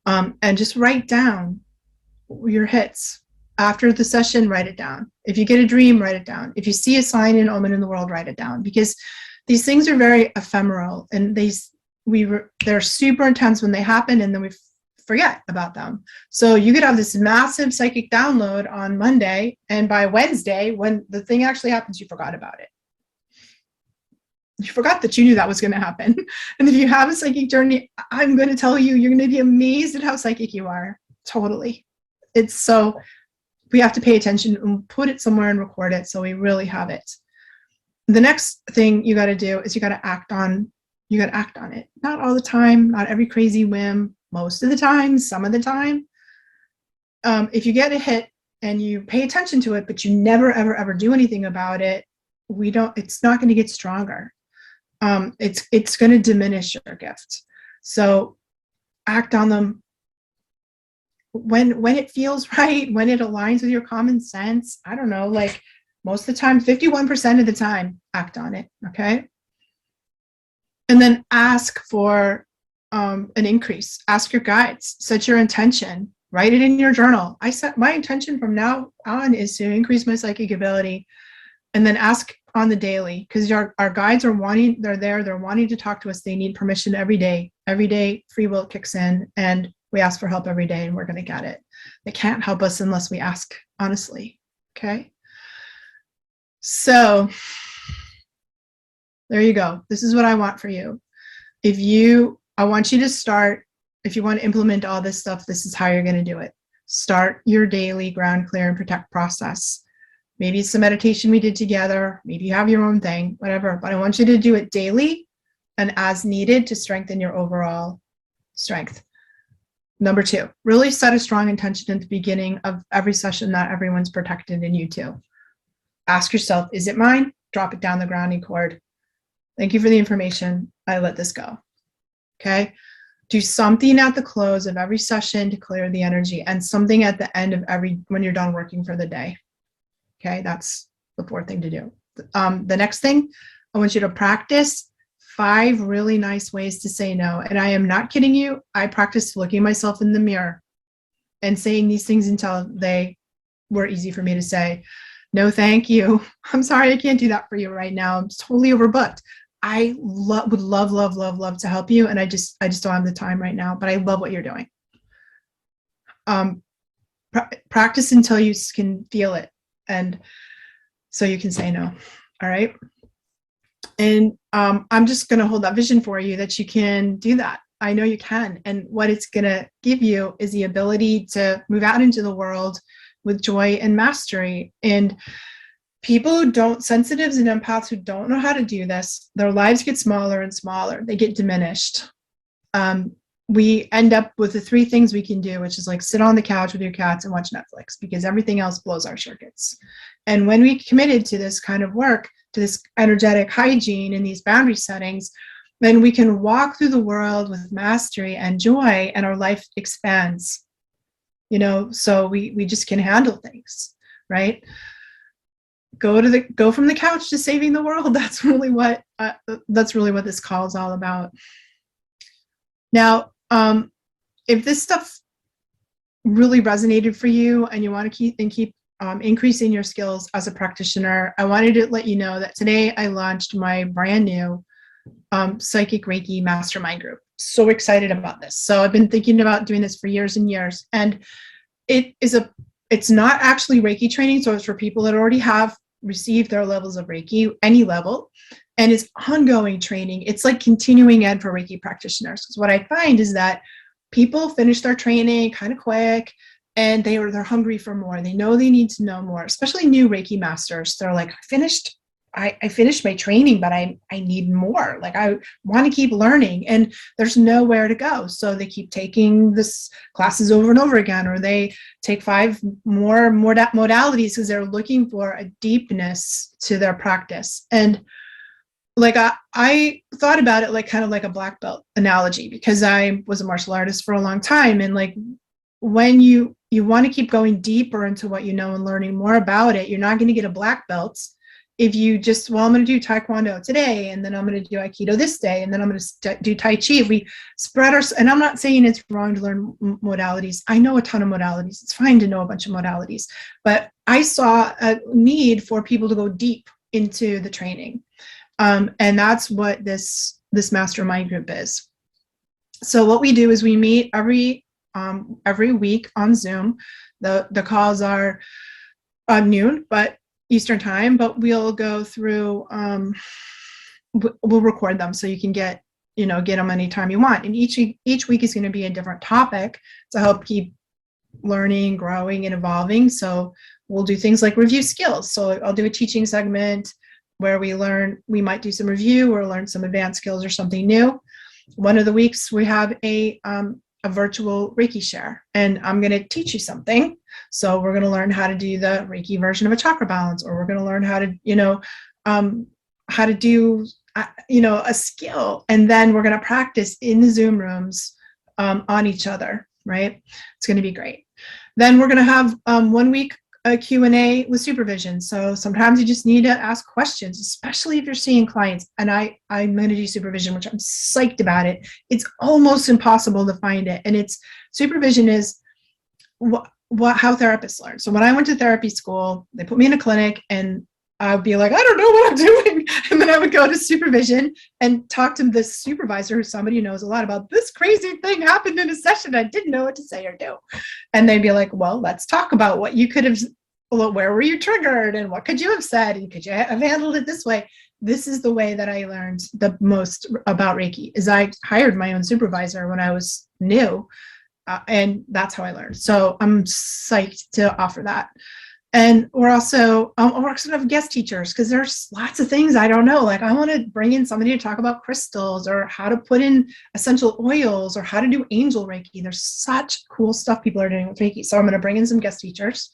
and just write down your hits. After the session, write it down. If you get a dream, write it down. If you see a sign and omen in the world, write it down. Because these things are very ephemeral, and they're super intense when they happen, and then we forget about them. So you could have this massive psychic download on Monday, and by Wednesday, when the thing actually happens, you forgot about it. You forgot that you knew that was going to happen. And if you have a psychic journey, I'm going to tell you, you're going to be amazed at how psychic you are. Totally. We have to pay attention and put it somewhere and record it so we really have it. The next thing you got to do is you got to act on it. Not all the time, not every crazy whim, most of the time, some of the time. If you get a hit and you pay attention to it, but you never, ever, ever do anything about it, it's not going to get stronger. It's going to diminish your gift. So act on them when it feels right, when it aligns with your common sense. I don't know, like most of the time, 51% of the time, act on it. Okay. And then ask for an increase. Ask your guides, set your intention, write it in your journal. I set my intention from now on is to increase my psychic ability, and then ask on the daily, because our guides they're wanting to talk to us. They need permission every day. Every day, free will kicks in, and we ask for help every day, and we're going to get it. They can't help us unless we ask honestly. Okay. So there you go. This is what I want for you. I want you to start, if you want to implement all this stuff, this is how you're going to do it. Start your daily ground clear and protect process. Maybe it's the meditation we did together. Maybe you have your own thing, whatever. But I want you to do it daily and as needed to strengthen your overall strength. Number 2, really set a strong intention at the beginning of every session that everyone's protected and you too. Ask yourself, is it mine? Drop it down the grounding cord. Thank you for the information. I let this go. Okay. Do something at the close of every session to clear the energy, and something at the end of when you're done working for the day. Okay. That's the 4th thing to do. The next thing, I want you to practice 5 really nice ways to say no. And I am not kidding you. I practiced looking myself in the mirror and saying these things until they were easy for me to say. No, thank you. I'm sorry, I can't do that for you right now. I'm totally overbooked. I would love to help you. And I just don't have the time right now, but I love what you're doing. Practice until you can feel it. And so you can say no. All right. And I'm just going to hold that vision for you that you can do that. I know you can. And what it's going to give you is the ability to move out into the world with joy and mastery. And people who don't, sensitives and empaths who don't know how to do this, their lives get smaller and smaller. They get diminished. We end up with the 3 things we can do, which is like sit on the couch with your cats and watch Netflix, because everything else blows our circuits. And when we committed to this kind of work, to this energetic hygiene and these boundary settings, then we can walk through the world with mastery and joy, and our life expands. So we just can handle things, right? Go from the couch to saving the world. That's really what this call is all about. Now, if this stuff really resonated for you and you want to keep increasing your skills as a practitioner, I wanted to let you know that today I launched my brand new Psychic Reiki Mastermind group. So excited about this. So I've been thinking about doing this for years and years, and it's not actually Reiki training. So it's for people that already have received their levels of Reiki, any level, and it's ongoing training. It's like continuing ed for Reiki practitioners. Because what I find is that people finish their training kind of quick, and they're hungry for more. They know they need to know more, especially new Reiki masters. They're like, I finished my training, but I need more. Like, I want to keep learning, and there's nowhere to go. So they keep taking this classes over and over again, or they take 5 more modalities because they're looking for a deepness to their practice. And like, I thought about it like kind of like a black belt analogy, because I was a martial artist for a long time. And like, when you want to keep going deeper into what you know and learning more about it, you're not going to get a black belt if you just, I'm going to do Taekwondo today, and then I'm going to do Aikido this day, and then I'm going to do Tai Chi. If we spread and I'm not saying it's wrong to learn modalities. I know a ton of modalities. It's fine to know a bunch of modalities, but I saw a need for people to go deep into the training. And that's what this mastermind group is. So what we do is we meet every week on Zoom. The calls are noon, but Eastern time, but we'll go through, we'll record them so you can get them anytime you want. And each week is going to be a different topic to help keep learning, growing, and evolving. So we'll do things like review skills. So I'll do a teaching segment where we might do some review or learn some advanced skills or something new. One of the weeks we have a virtual Reiki share, and I'm going to teach you something. So we're going to learn how to do the Reiki version of a chakra balance, or we're going to learn how to do a skill, and then we're going to practice in the Zoom rooms on each other, right? It's going to be great. Then we're going to have 1 week a Q&A with supervision. So sometimes you just need to ask questions, especially if you're seeing clients. And I'm going to do supervision, which I'm psyched about it. It's almost impossible to find it. And supervision is how therapists learn. So when I went to therapy school, they put me in a clinic, and I'd be like, I don't know what I'm doing. And then I would go to supervision and talk to this supervisor, who somebody knows a lot about. This crazy thing happened in a session. I didn't know what to say or do. And they'd be like, well, let's talk about what you could have, where were you triggered, and what could you have said, and could you have handled it this way? This is the way that I learned the most about Reiki. Is I hired my own supervisor when I was new, and that's how I learned. So I'm psyched to offer that. And we're also sort of guest teachers, because there's lots of things I don't know. Like, I want to bring in somebody to talk about crystals, or how to put in essential oils, or how to do angel Reiki. There's such cool stuff people are doing with Reiki. So I'm going to bring in some guest teachers.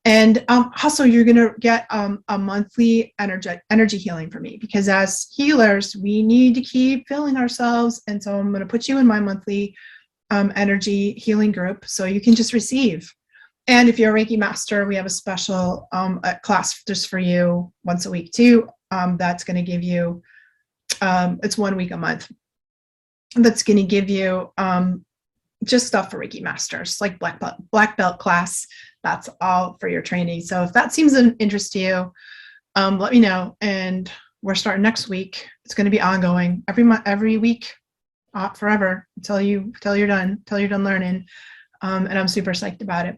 And also, you're going to get a monthly energy healing from me, because as healers, we need to keep filling ourselves. And so I'm going to put you in my monthly energy healing group, so you can just receive. And if you're a Reiki master, we have a special class just for you once a week too. that's going to give you, it's 1 week a month. That's going to give you just stuff for Reiki masters, like black belt class. That's all for your training. So if that seems of interest to you, let me know. And we're starting next week. It's going to be ongoing every month, every week, forever until you're done learning. And I'm super psyched about it.